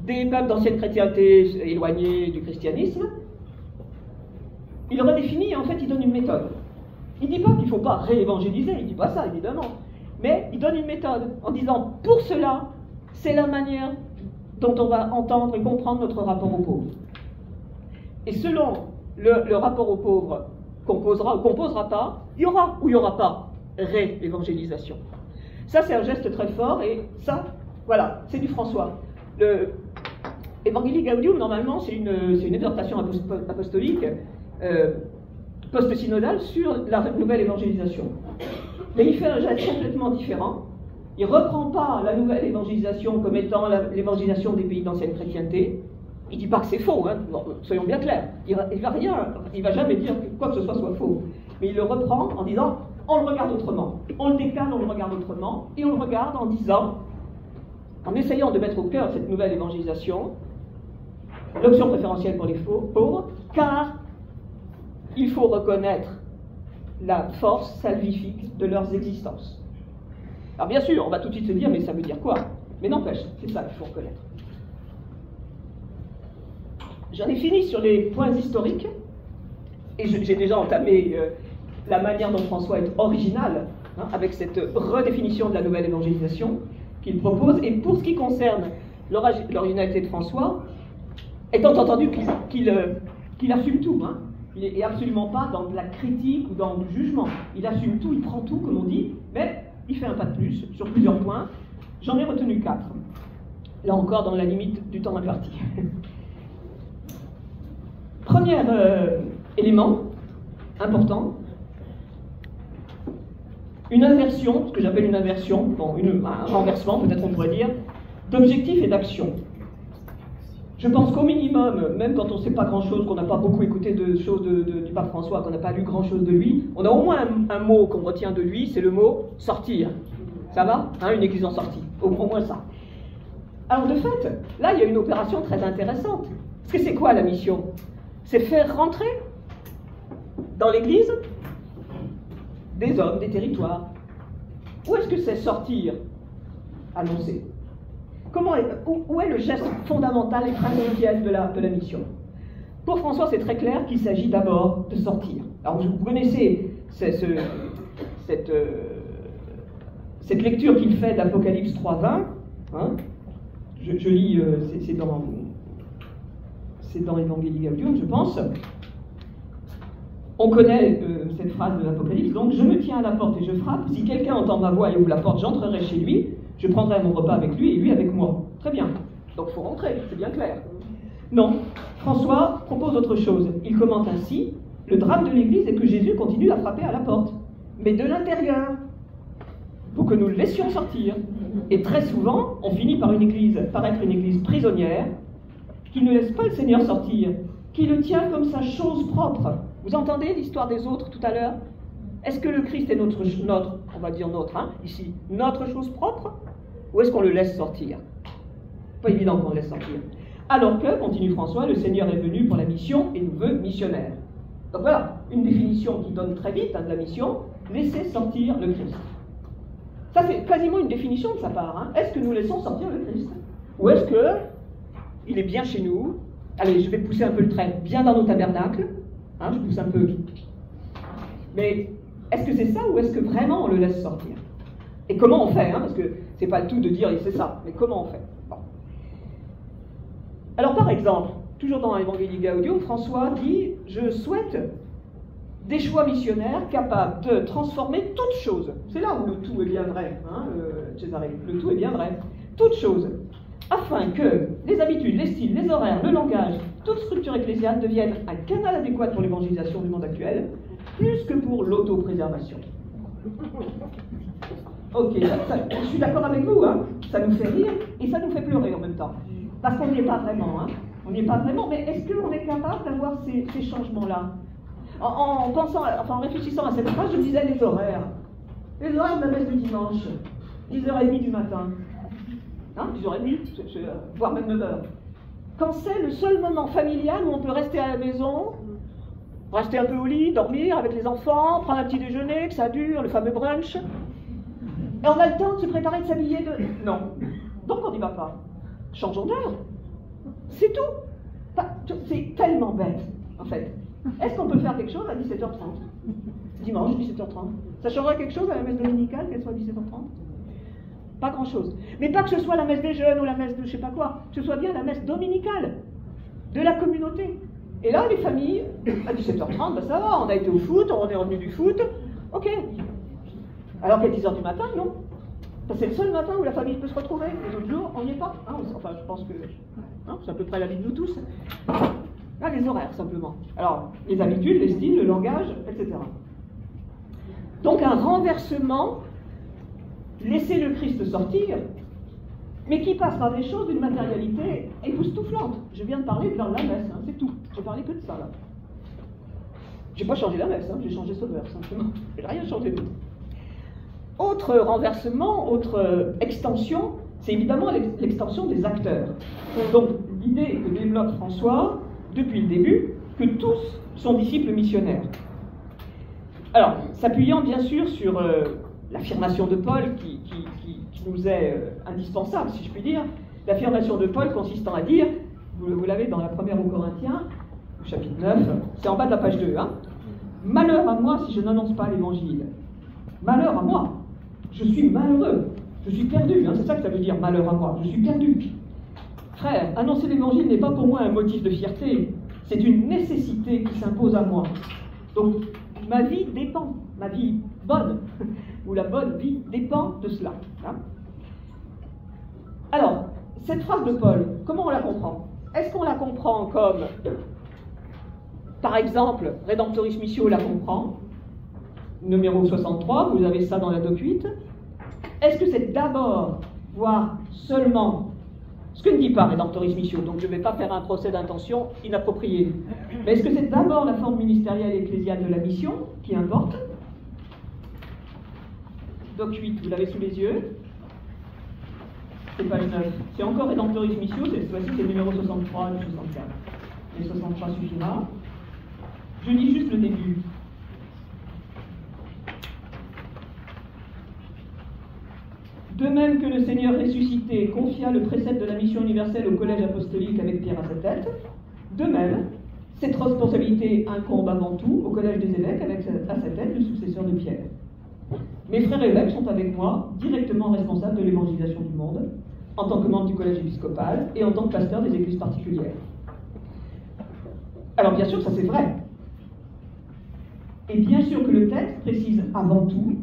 des peuples d'ancienne chrétienté éloignés du christianisme. Il redéfinit et en fait il donne une méthode. Il ne dit pas qu'il ne faut pas réévangéliser, il ne dit pas ça, évidemment. Mais il donne une méthode en disant, pour cela, c'est la manière dont on va entendre et comprendre notre rapport aux pauvres. Et selon le rapport aux pauvres qu'on posera ou qu'on ne posera pas, il y aura ou il n'y aura pas réévangélisation. Ça, c'est un geste très fort, et ça, voilà, c'est du François. Le Evangelii Gaudium, normalement, c'est une exhortation apostolique, post-synodale sur la nouvelle évangélisation. Mais il fait un geste complètement différent. Il ne reprend pas la nouvelle évangélisation comme étant l'évangélisation des pays d'ancienne chrétienté. Il ne dit pas que c'est faux, hein. Soyons bien clairs. Il ne va jamais dire que quoi que ce soit faux. Mais il le reprend en disant, on le regarde autrement. On le décale, on le regarde autrement, et on le regarde en disant, en essayant de mettre au cœur cette nouvelle évangélisation, l'option préférentielle pour les pauvres, car il faut reconnaître la force salvifique de leurs existences. Alors bien sûr, on va tout de suite se dire, mais ça veut dire quoi? Mais n'empêche, c'est ça qu'il faut reconnaître. J'en ai fini sur les points historiques, et j'ai déjà entamé la manière dont François est original, hein, avec cette redéfinition de la nouvelle évangélisation qu'il propose, et pour ce qui concerne l'originalité de François, étant entendu qu'il assume tout, hein, Il n'est absolument pas dans de la critique ou dans du jugement. Il assume tout, il prend tout, comme on dit, mais il fait un pas de plus sur plusieurs points. J'en ai retenu 4. Là encore, dans la limite du temps imparti. Premier élément important, une inversion, ce que j'appelle une inversion, bon, un renversement peut-être on pourrait dire, d'objectif et d'action. Je pense qu'au minimum, même quand on ne sait pas grand-chose, qu'on n'a pas beaucoup écouté de choses du pape François, qu'on n'a pas lu grand-chose de lui, on a au moins un mot qu'on retient de lui, c'est le mot « sortir ». Ça va, hein, une église en sortie, au moins ça. Alors de fait, là il y a une opération très intéressante. Parce que c'est quoi la mission? C'est faire rentrer dans l'église des hommes, des territoires. Où est-ce que c'est sortir? Annoncer. Où est le geste fondamental et principal de la mission? Pour François, c'est très clair qu'il s'agit d'abord de sortir. Alors vous connaissez cette lecture qu'il fait d'Apocalypse 3:20. Hein, je lis, c'est dans Evangelii Gaudium, je pense. On connaît cette phrase de l'Apocalypse, donc je me tiens à la porte et je frappe. Si quelqu'un entend ma voix et ouvre la porte, j'entrerai chez lui, je prendrai mon repas avec lui et lui avec moi. Très bien. Donc il faut rentrer, c'est bien clair. Non, François propose autre chose. Il commente ainsi: le drame de l'Église est que Jésus continue à frapper à la porte, mais de l'intérieur, pour que nous le laissions sortir. Et très souvent, on finit par être une Église prisonnière, qui ne laisse pas le Seigneur sortir, qui le tient comme sa chose propre. Vous entendez l'histoire des autres tout à l'heure? Est-ce que le Christ est notre, on va dire notre, hein, ici, notre chose propre? Ou est-ce qu'on le laisse sortir? Pas évident qu'on le laisse sortir. Alors que, continue François, le Seigneur est venu pour la mission et nous veut missionnaires. Donc voilà, une définition qui donne très vite, hein, de la mission: laisser sortir le Christ. Ça c'est quasiment une définition de sa part. Hein. Est-ce que nous laissons sortir le Christ? Ou est-ce que il est bien chez nous? Allez, je vais pousser un peu le trait. Bien dans nos tabernacles. Hein, je pousse un peu. Mais est-ce que c'est ça ou est-ce que vraiment on le laisse sortir? Et comment on fait, hein, parce que c'est pas le tout de dire c'est ça, mais comment on fait? Bon. Alors par exemple, toujours dans Evangelii Gaudium, François dit: je souhaite des choix missionnaires capables de transformer toute chose. C'est là où le tout est bien vrai, hein, Césarée. Le tout est bien vrai. Toute chose, afin que les habitudes, les styles, les horaires, le langage, toute structure ecclésiale deviennent un canal adéquat pour l'évangélisation du monde actuel, plus que pour l'autopréservation. Ok, je suis d'accord avec vous, hein, ça nous fait rire et ça nous fait pleurer en même temps. Parce qu'on n'y est pas vraiment, hein. On n'y est pas vraiment, mais est-ce qu'on est capable d'avoir ces changements-là? En pensant, enfin en réfléchissant à cette phrase, je me disais les horaires. Les horaires de la messe du dimanche, 10h30 du matin. Hein, 10h30, voire même 9h. Quand c'est le seul moment familial où on peut rester à la maison, rester un peu au lit, dormir avec les enfants, prendre un petit déjeuner, que ça dure, le fameux brunch. Et on a le temps de se préparer, de s'habiller, de... Non. Donc on n'y va pas. Changeons d'heure. C'est tout. C'est tellement bête, en fait. Est-ce qu'on peut faire quelque chose à 17h30? Dimanche, 17h30. Ça changerait quelque chose à la messe dominicale, qu'elle soit à 17h30? Pas grand-chose. Mais pas que ce soit la messe des jeunes ou la messe de je sais pas quoi, que ce soit bien la messe dominicale de la communauté. Et là, les familles, à 17h30, ben ça va, on a été au foot, on est revenu du foot, ok. Alors qu'à 10h du matin, non. C'est le seul matin où la famille peut se retrouver. Les autres jours, on n'y est pas. Hein, enfin, je pense que hein, c'est à peu près la vie de nous tous. Là, les horaires, simplement. Alors, les habitudes, les styles, le langage, etc. Donc, un renversement, laisser le Christ sortir, mais qui passe par des choses d'une matérialité époustouflante. Je viens de parler de la messe, hein, c'est tout. J'ai parlé que de ça, là. J'ai pas changé la messe, hein, j'ai changé Sauveur, simplement. J'ai rien changé d'autre. Autre renversement, autre extension, c'est évidemment l'extension des acteurs. Donc, l'idée que développe François, depuis le début, que tous sont disciples missionnaires. Alors, s'appuyant bien sûr sur l'affirmation de Paul qui nous est indispensable, si je puis dire, l'affirmation de Paul consistant à dire, vous l'avez dans la première aux Corinthiens, chapitre 9, c'est en bas de la page 2, hein, « Malheur à moi si je n'annonce pas l'évangile. Malheur à moi. Je suis malheureux. Je suis perdu. » Hein, c'est ça que ça veut dire, malheur à moi. Je suis perdu. Frère, annoncer l'évangile n'est pas pour moi un motif de fierté. c'est une nécessité qui s'impose à moi. Donc, ma vie dépend, ma vie bonne, ou la bonne vie dépend de cela. Hein. Alors, cette phrase de Paul, comment on la comprend? Est-ce qu'on la comprend comme, par exemple, Redemptoris Missio la comprend, numéro 63, vous avez ça dans la doc 8. Est-ce que c'est d'abord, voire seulement, ce que ne dit pas Redemptoris Missio, donc je ne vais pas faire un procès d'intention inapproprié, mais est-ce que c'est d'abord la forme ministérielle et ecclésiale de la mission qui importe? Doc 8, vous l'avez sous les yeux. C'est page 9. C'est encore Redemptoris Missio, cette fois-ci c'est le numéro 63 et 64. Et 63 suffira. Je lis juste le début. De même que le Seigneur ressuscité confia le précepte de la mission universelle au collège apostolique avec Pierre à sa tête, de même, cette responsabilité incombe avant tout au collège des évêques avec à sa tête le successeur de Pierre. Mes frères évêques sont avec moi directement responsables de l'évangélisation du monde, en tant que membre du collège épiscopal et en tant que pasteur des églises particulières. Alors bien sûr, ça c'est vrai. Et bien sûr que le texte précise avant tout,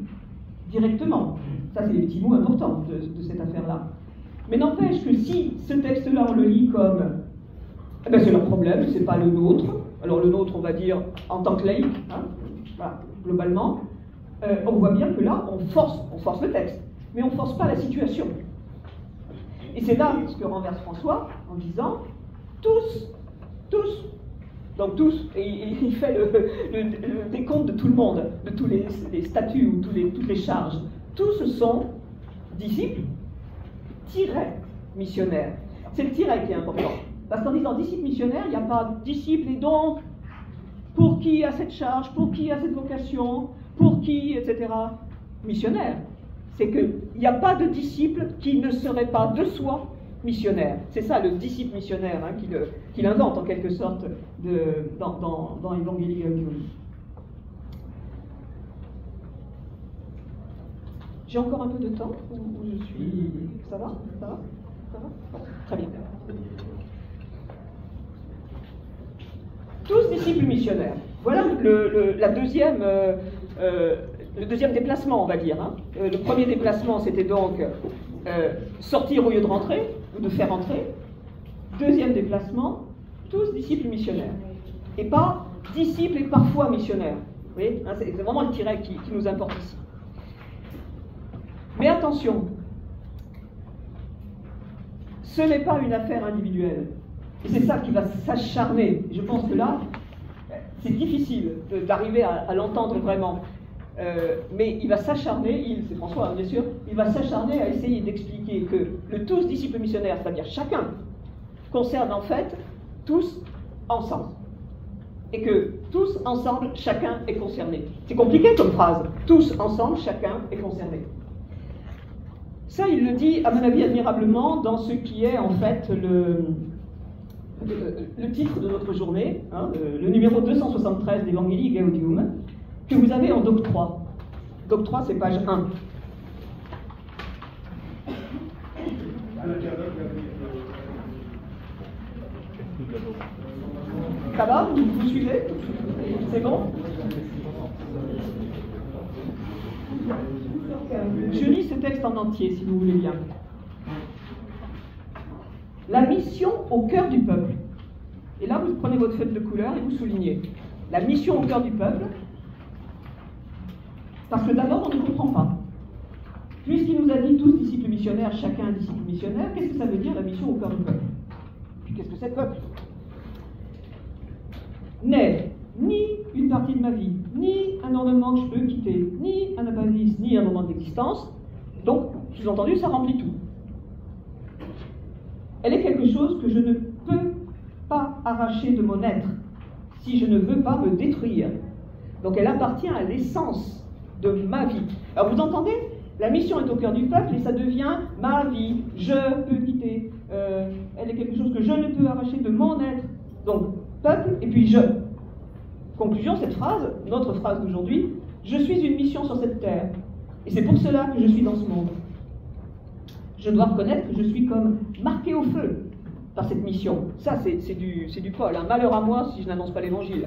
directement. Ça c'est les petits mots importants de cette affaire-là. Mais n'empêche que si ce texte-là on le lit comme eh ben c'est leur problème, c'est pas le nôtre. Alors le nôtre, on va dire en tant que laïc, hein, voilà, globalement, on voit bien que là, on force le texte, mais on ne force pas la situation. Et c'est là ce que renverse François en disant tous, donc tous, et il fait le décompte de tout le monde, de tous les statuts ou toutes les charges. Tous sont disciples, missionnaires. C'est le tiret qui est important. Parce qu'en disant disciple missionnaire, il n'y a pas disciple et donc pour qui a cette charge, pour qui a cette vocation, pour qui, etc. Missionnaire. C'est qu'il n'y a pas de disciple qui ne serait pas de soi missionnaire. C'est ça le disciple missionnaire hein, qu'il invente en quelque sorte dans Evangelii Gaudium. J'ai encore un peu de temps où je suis... Ça va? Bon, très bien. Tous disciples missionnaires. Voilà le deuxième déplacement, on va dire. Hein. Le premier déplacement, c'était donc sortir au lieu de rentrer, ou de faire entrer. Deuxième déplacement, tous disciples missionnaires. Et pas disciples et parfois missionnaires. Vous voyez, hein, c'est vraiment le tiret qui nous importe ici. Mais attention, ce n'est pas une affaire individuelle. Et c'est ça qui va s'acharner. Je pense que là, c'est difficile d'arriver à l'entendre vraiment. Mais il va s'acharner, c'est François bien sûr, il va s'acharner à essayer d'expliquer que le tous disciple missionnaire, c'est-à-dire chacun, concerne en fait tous ensemble. Et que tous ensemble, chacun est concerné. C'est compliqué comme phrase. Tous ensemble, chacun est concerné. Ça, il le dit, à mon avis, admirablement dans ce qui est en fait le titre de notre journée, hein, le numéro 273 d'Evangelii Gaudium, que vous avez en Doc 3. Doc 3, c'est page 1. Ça va? Vous suivez? C'est bon? Je lis ce texte en entier, si vous voulez bien. La mission au cœur du peuple. Et là, vous prenez votre feuille de couleur et vous soulignez. La mission au cœur du peuple, parce que d'abord, on ne comprend pas. Puisqu'il nous a dit tous disciples missionnaires, chacun disciple missionnaire, qu'est-ce que ça veut dire la mission au cœur du peuple? Puis qu'est-ce que c'est le peuple? N'est ni une partie de ma vie, ni un ornement que je peux quitter, ni un abalis, ni un moment d'existence. Donc, sous-entendu, ça remplit tout. Elle est quelque chose que je ne peux pas arracher de mon être, si je ne veux pas me détruire. Donc elle appartient à l'essence de ma vie. Alors vous entendez? La mission est au cœur du peuple et ça devient ma vie, je peux quitter. Elle est quelque chose que je ne peux arracher de mon être. Donc, peuple et puis je. Conclusion, cette phrase, notre phrase d'aujourd'hui, je suis une mission sur cette terre. Et c'est pour cela que je suis dans ce monde. Je dois reconnaître que je suis comme marqué au feu. par cette mission. Ça, c'est du Paul. Hein. Malheur à moi si je n'annonce pas l'évangile.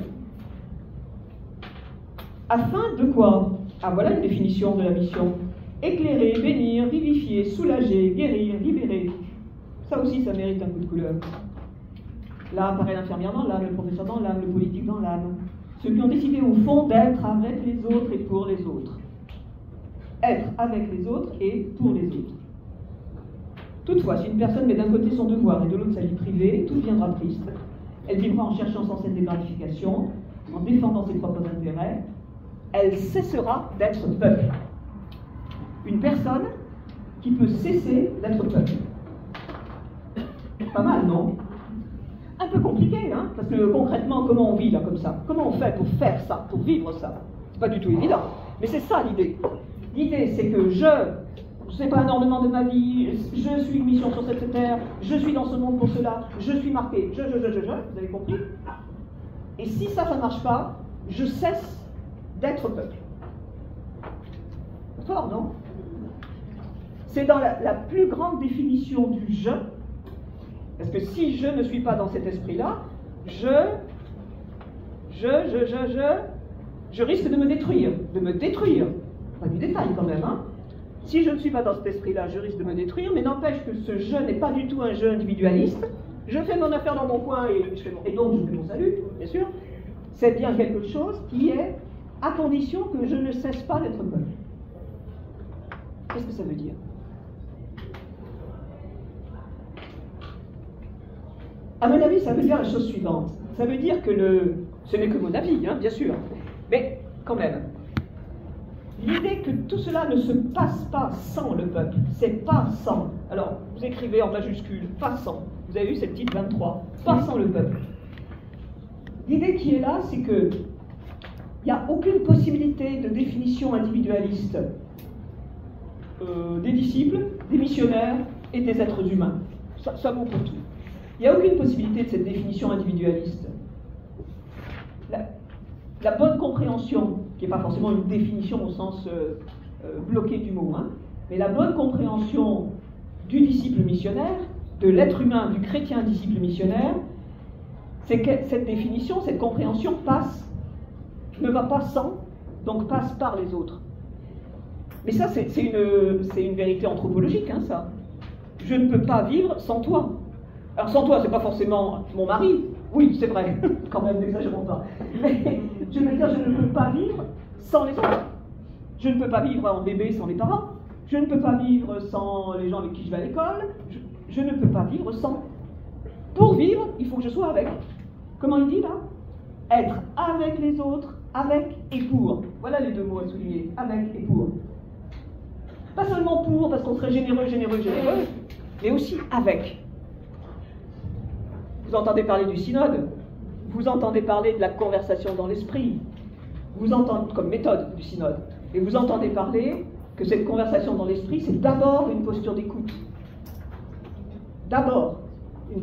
Afin de quoi? Ah, voilà une définition de la mission. Éclairer, bénir, vivifier, soulager, guérir, libérer. Ça aussi, ça mérite un coup de couleur. Là apparaît l'infirmière dans l'âme, le professeur dans l'âme, le politique dans l'âme. Ceux qui ont décidé au fond d'être avec les autres et pour les autres. Être avec les autres et pour les autres. Toutefois, si une personne met d'un côté son devoir et de l'autre sa vie privée, tout deviendra triste. Elle vivra en cherchant sans cesse des gratifications, en défendant ses propres intérêts. Elle cessera d'être peuple. Une personne qui peut cesser d'être peuple. Pas mal, non? Un peu compliqué, hein? Parce que concrètement, comment on vit là comme ça? Comment on fait pour faire ça, pour vivre ça? C'est pas du tout évident. Mais c'est ça l'idée. L'idée, c'est que c'est pas un ornement de ma vie, je suis une mission sur cette terre, je suis dans ce monde pour cela, je suis marqué, vous avez compris? Et si ça marche pas, je cesse d'être peuple. Fort, non? C'est dans la plus grande définition du je, parce que si je ne suis pas dans cet esprit-là, je risque de me détruire. Pas du détail quand même, hein? Si je ne suis pas dans cet esprit-là, je risque de me détruire, mais n'empêche que ce je n'est pas du tout un je individualiste. Je fais mon affaire dans mon coin et donc je fais mon salut, bien sûr. C'est bien quelque chose qui est à condition que je ne cesse pas d'être peuple. Qu'est-ce que ça veut dire? À mon avis, ça veut dire la chose suivante. Ça veut dire que ce n'est que mon avis, hein, bien sûr, mais quand même. L'idée que tout cela ne se passe pas sans le peuple, c'est pas sans. Alors, vous écrivez en majuscule, pas sans. Vous avez vu cette petite 23, pas sans le peuple. L'idée qui est là, c'est que il n'y a aucune possibilité de définition individualiste des disciples, des missionnaires et des êtres humains. Ça vaut pour tout. Il n'y a aucune possibilité de cette définition individualiste. La bonne compréhension, qui n'est pas forcément une définition au sens bloqué du mot, hein, mais la bonne compréhension du disciple missionnaire, de l'être humain, du chrétien disciple missionnaire, c'est que cette définition, cette compréhension ne va pas sans, donc passe par les autres. Mais ça, c'est une vérité anthropologique, hein, ça. Je ne peux pas vivre sans toi. Alors sans toi, c'est pas forcément mon mari. Oui, c'est vrai, quand même, n'exagérons pas. Mais je veux dire, je ne peux pas vivre sans les autres. Je ne peux pas vivre en bébé sans les parents. Je ne peux pas vivre sans les gens avec qui je vais à l'école. Je ne peux pas vivre sans. Pour vivre, il faut que je sois avec. Comment il dit là? Être avec les autres, avec et pour. Voilà les deux mots à souligner, avec et pour. Pas seulement pour, parce qu'on serait généreux, mais aussi avec. Vous entendez parler du synode, vous entendez parler de la conversation dans l'esprit, vous entendez comme méthode du synode, et vous entendez parler que cette conversation dans l'esprit, c'est d'abord une posture d'écoute. D'abord,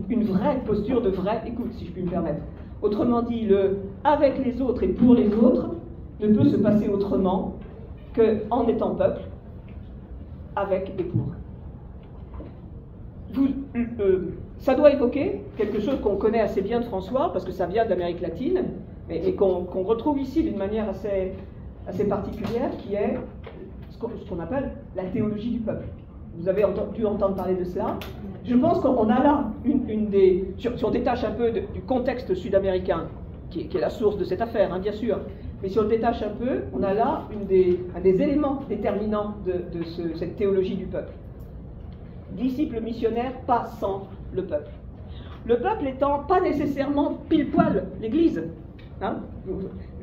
une vraie posture de vraie écoute, si je puis me permettre. Autrement dit, le avec les autres et pour les autres ne peut se passer autrement qu'en étant peuple, avec et pour. Ça doit évoquer quelque chose qu'on connaît assez bien de François, parce que ça vient d'Amérique latine, et qu'on retrouve ici d'une manière assez particulière, qui est ce qu'on appelle la théologie du peuple. Vous avez dû entendre parler de cela. Je pense qu'on a là si on détache un peu du contexte sud-américain, qui est la source de cette affaire, hein, bien sûr, mais si on le détache un peu, on a là un des éléments déterminants de cette théologie du peuple. Disciple missionnaire, pas sans le peuple. Le peuple étant pas nécessairement pile-poil l'Église. Hein,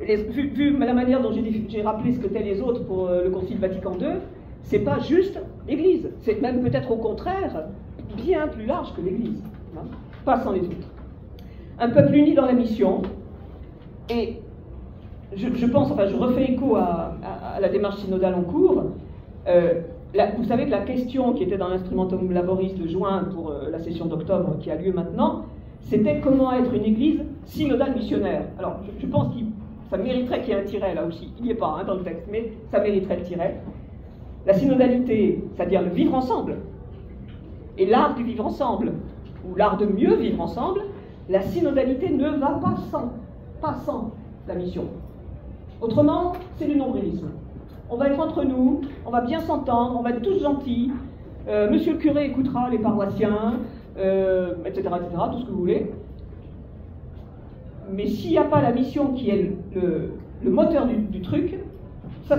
vu la manière dont j'ai rappelé ce que étaient les autres pour le Concile Vatican II, c'est pas juste l'Église, c'est même peut-être au contraire bien plus large que l'Église, hein, pas sans les autres. Un peuple uni dans la mission, et je pense, enfin je refais écho à la démarche synodale en cours. Vous savez que la question qui était dans l'Instrumentum Laboris de juin pour la session d'octobre qui a lieu maintenant, c'était comment être une église synodale missionnaire. Alors, je pense que ça mériterait qu'il y ait un tiret là aussi. Il n'y est pas hein, dans le texte, mais ça mériterait le tiret. La synodalité, c'est-à-dire le vivre ensemble, et l'art du vivre ensemble, ou l'art de mieux vivre ensemble, la synodalité ne va pas sans la mission. Autrement, c'est du nombrilisme. On va être entre nous, on va bien s'entendre, on va être tous gentils, monsieur le curé écoutera les paroissiens, etc., tout ce que vous voulez. Mais s'il n'y a pas la mission qui est le moteur du truc, ça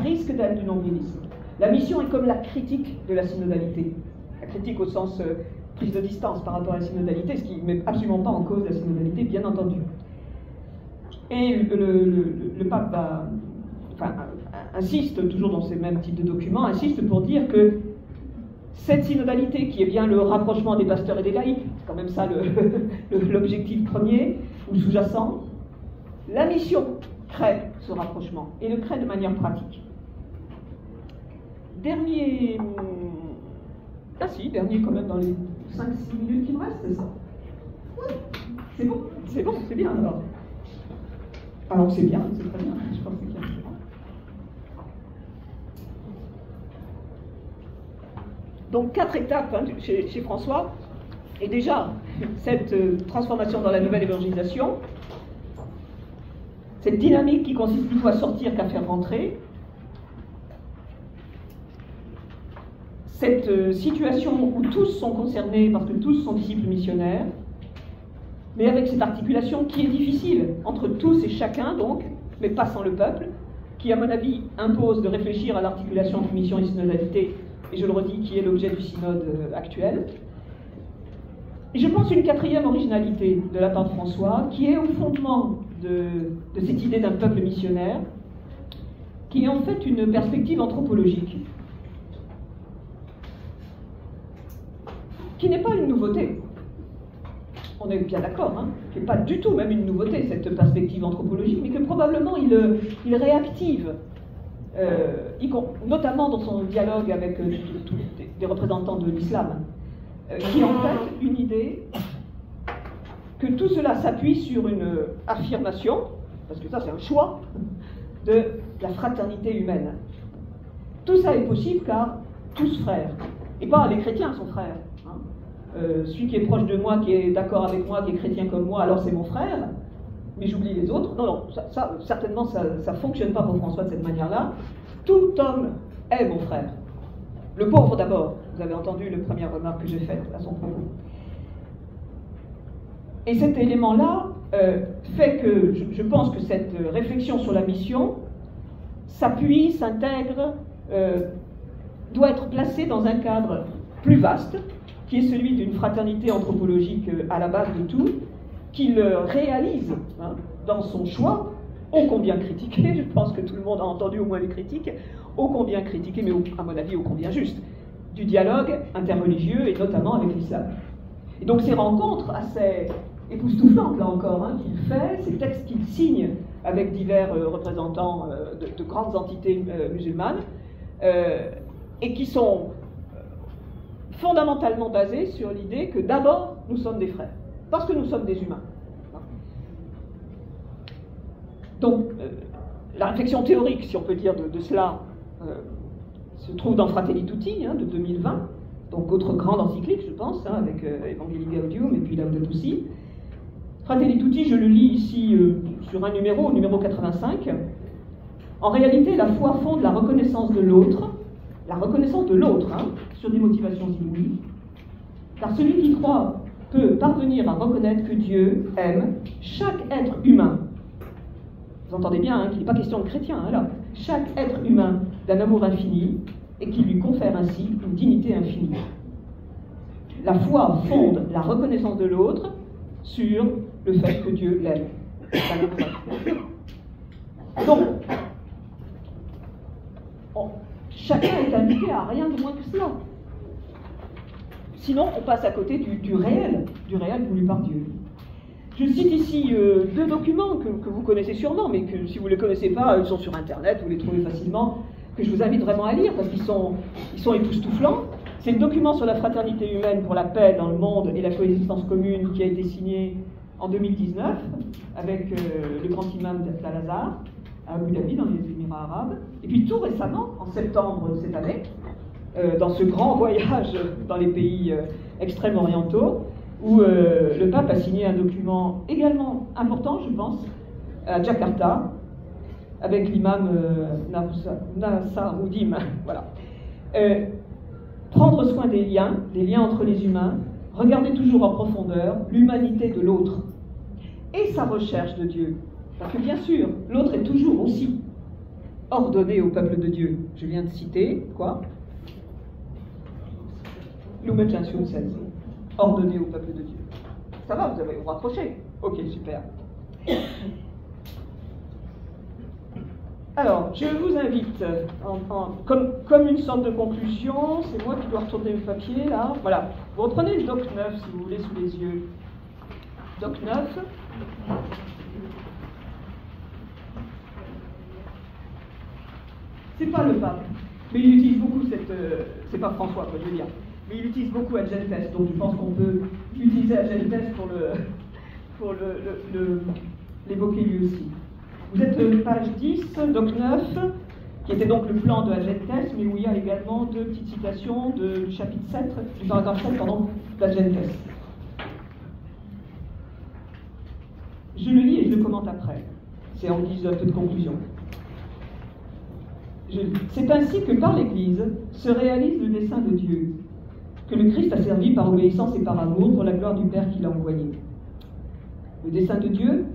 risque d'être du nombrilisme. La mission est comme la critique de la synodalité. La critique au sens prise de distance par rapport à la synodalité, ce qui ne met absolument pas en cause la synodalité, bien entendu. Et le pape insiste, toujours dans ces mêmes types de documents, insiste pour dire que cette synodalité, qui est bien le rapprochement des pasteurs et des laïcs, c'est quand même ça l'objectif premier, ou sous-jacent, la mission crée ce rapprochement, et le crée de manière pratique. Dernier quand même dans les 5-6 minutes qui me restent, c'est ça. Oui, c'est bon, c'est bien alors. Alors c'est bien, c'est très bien, je pense que c'est bien. Donc 4 étapes chez François, et déjà cette transformation dans la nouvelle évangélisation, cette dynamique qui consiste plutôt à sortir qu'à faire rentrer, cette situation où tous sont concernés parce que tous sont disciples missionnaires, mais avec cette articulation qui est difficile entre tous et chacun donc, mais pas sans le peuple, qui à mon avis impose de réfléchir à l'articulation entre mission et synodalité, et je le redis, qui est l'objet du synode actuel. Et je pense une 4e originalité de la part de François, qui est au fondement de cette idée d'un peuple missionnaire, qui est en fait une perspective anthropologique, qui n'est pas une nouveauté. On est bien d'accord, hein, qui n'est pas du tout même une nouveauté, cette perspective anthropologique, mais que probablement il réactive, notamment dans son dialogue avec des représentants de l'islam, qui est en fait une idée que tout cela s'appuie sur une affirmation, parce que ça c'est un choix, de la fraternité humaine. Tout ça est possible car tous frères, et pas les chrétiens sont frères. Celui qui est proche de moi, qui est d'accord avec moi, qui est chrétien comme moi, alors c'est mon frère, mais j'oublie les autres. Non, certainement ça ne fonctionne pas pour François de cette manière-là. Tout homme est mon frère. Le pauvre d'abord, vous avez entendu la première remarque que j'ai faite à son propos. Et cet élément-là fait que je pense que cette réflexion sur la mission s'appuie, s'intègre, doit être placée dans un cadre plus vaste, qui est celui d'une fraternité anthropologique à la base de tout, qu'il réalise dans son choix, ô combien critiqué, je pense que tout le monde a entendu au moins les critiques, ô combien critiqué, mais à mon avis ô combien juste, du dialogue interreligieux et notamment avec l'islam. Et donc ces rencontres assez époustouflantes, là encore, qu'il fait, ces textes qu'il signe avec divers représentants de grandes entités musulmanes, et qui sont fondamentalement basés sur l'idée que d'abord nous sommes des frères, parce que nous sommes des humains. Donc la réflexion théorique, si on peut dire, de cela se trouve dans Fratelli Tutti de 2020, donc autre grande encyclique je pense, avec Evangelii Gaudium et puis Laudato Si. Fratelli Tutti, je le lis ici sur un numéro, numéro 85. En réalité, la foi fonde la reconnaissance de l'autre, sur des motivations inouïes, car celui qui croit peut parvenir à reconnaître que Dieu aime chaque être humain. Vous entendez bien qu'il n'est pas question de chrétien, là. Chaque être humain d'un amour infini et qui lui confère ainsi une dignité infinie. La foi fonde la reconnaissance de l'autre sur le fait que Dieu l'aime. Donc, chacun est invité à rien de moins que cela. Sinon, on passe à côté du réel voulu par Dieu. Je cite ici 2 documents que vous connaissez sûrement, mais que si vous ne les connaissez pas, ils sont sur Internet, vous les trouvez facilement, que je vous invite vraiment à lire, parce qu'ils sont époustouflants. C'est le document sur la fraternité humaine pour la paix dans le monde et la coexistence commune qui a été signé en 2019 avec le grand imam d'Al-Azhar à Abu Dhabi, dans les Émirats arabes. Et puis tout récemment, en septembre de cette année, dans ce grand voyage dans les pays extrêmes orientaux, où le pape a signé un document également important, je pense, à Jakarta, avec l'imam Nasaruddin. Voilà. Prendre soin des liens entre les humains, regarder toujours en profondeur l'humanité de l'autre et sa recherche de Dieu. Parce que bien sûr, l'autre est toujours aussi ordonné au peuple de Dieu. Je viens de citer, quoi? Lumen Gentium Sens, ordonné au peuple de Dieu. Ça va, vous avez vous rapproché? Ok, super. Alors, je vous invite, comme une sorte de conclusion, c'est moi qui dois retourner le papier, là. Voilà, vous reprenez le doc 9, si vous voulez, sous les yeux. Doc 9. C'est pas le pape, mais il utilise beaucoup cette... c'est pas François, quoi, je veux dire. Mais il utilise beaucoup Agentes, donc je pense qu'on peut utiliser Agentes pour l'évoquer lui aussi. Vous êtes page 10, doc 9, qui était donc le plan de Agentes, mais où il y a également deux petites citations du chapitre 7, du paragraphe 7, pardon, d'Agentes. Je le lis et je le commente après. C'est en guise un peu de conclusion. C'est ainsi que par l'Église se réalise le dessein de Dieu, que le Christ a servi par obéissance et par amour pour la gloire du Père qui l'a envoyé. Le dessein de Dieu,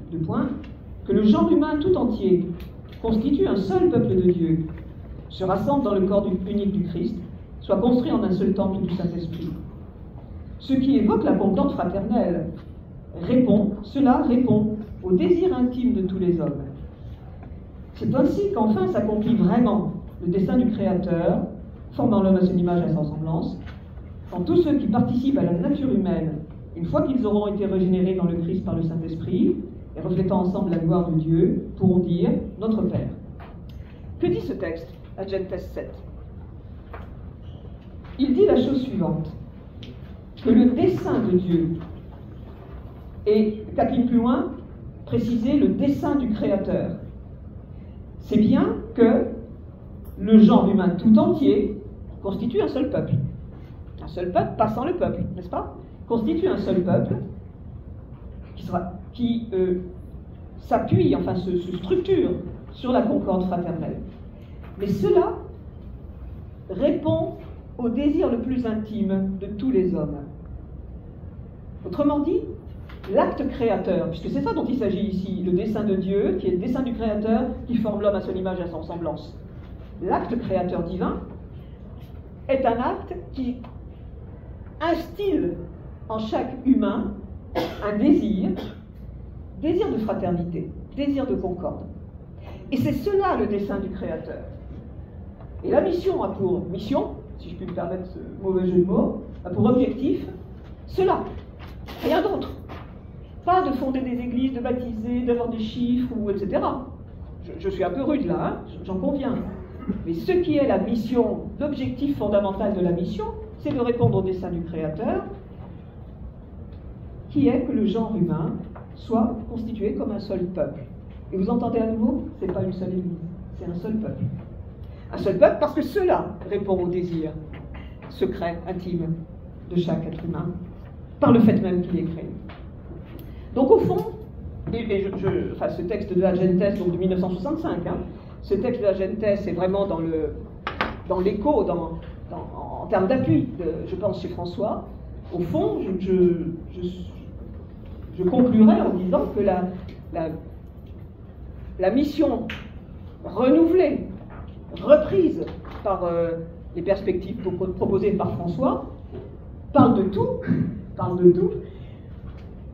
que le genre humain tout entier constitue un seul peuple de Dieu, se rassemble dans le corps unique du Christ, soit construit en un seul temple du Saint-Esprit. Ce qui évoque la concorde fraternelle cela répond au désir intime de tous les hommes. C'est ainsi qu'enfin s'accomplit vraiment le dessein du Créateur, formant l'homme à son image et à sa ressemblance, quand tous ceux qui participent à la nature humaine, une fois qu'ils auront été régénérés dans le Christ par le Saint-Esprit, et reflétant ensemble la gloire de Dieu, pourront dire « Notre Père ». Que dit ce texte, Agentes 7? Il dit la chose suivante, que le dessein de Dieu, et 4 lignes plus loin, préciser le dessein du Créateur, c'est bien que le genre humain tout entier constitue un seul peuple. Un seul peuple, pas sans le peuple, n'est-ce pas? Constitue un seul peuple qui s'appuie, enfin se structure sur la concorde fraternelle. Mais cela répond au désir le plus intime de tous les hommes. Autrement dit, l'acte créateur, puisque c'est ça dont il s'agit ici, le dessein de Dieu, qui est le dessein du Créateur, qui forme l'homme à son image et à son semblance. L'acte créateur divin est un acte qui instille en chaque humain un désir de fraternité, désir de concorde. Et c'est cela le dessein du Créateur. Et la mission a pour mission, si je puis me permettre ce mauvais jeu de mots, a pour objectif cela, rien d'autre. Pas de fonder des églises, de baptiser, d'avoir des chiffres, etc. Je suis un peu rude là, hein, j'en conviens. Mais ce qui est la mission, l'objectif fondamental de la mission, c'est de répondre au dessein du Créateur, qui est que le genre humain soit constitué comme un seul peuple. Et vous entendez à nouveau, c'est pas une seule église, c'est un seul peuple. Un seul peuple parce que cela répond au désir secret, intime de chaque être humain, par le fait même qu'il est créé. Donc au fond, ce texte de Agentes, donc de 1965, hein, ce texte de Agentes est vraiment dans l'écho, en termes d'appui, je pense, chez François. Au fond, je conclurai en disant que la mission renouvelée, reprise par les perspectives proposées par François, parle de tout,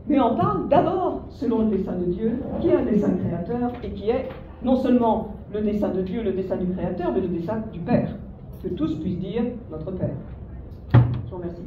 mais on parle d'abord selon le dessein de Dieu, qui est un dessein créateur et qui est non seulement le dessein de Dieu, le dessein du Créateur, mais le dessein du Père. Que tous puissent dire notre Père. Je vous remercie.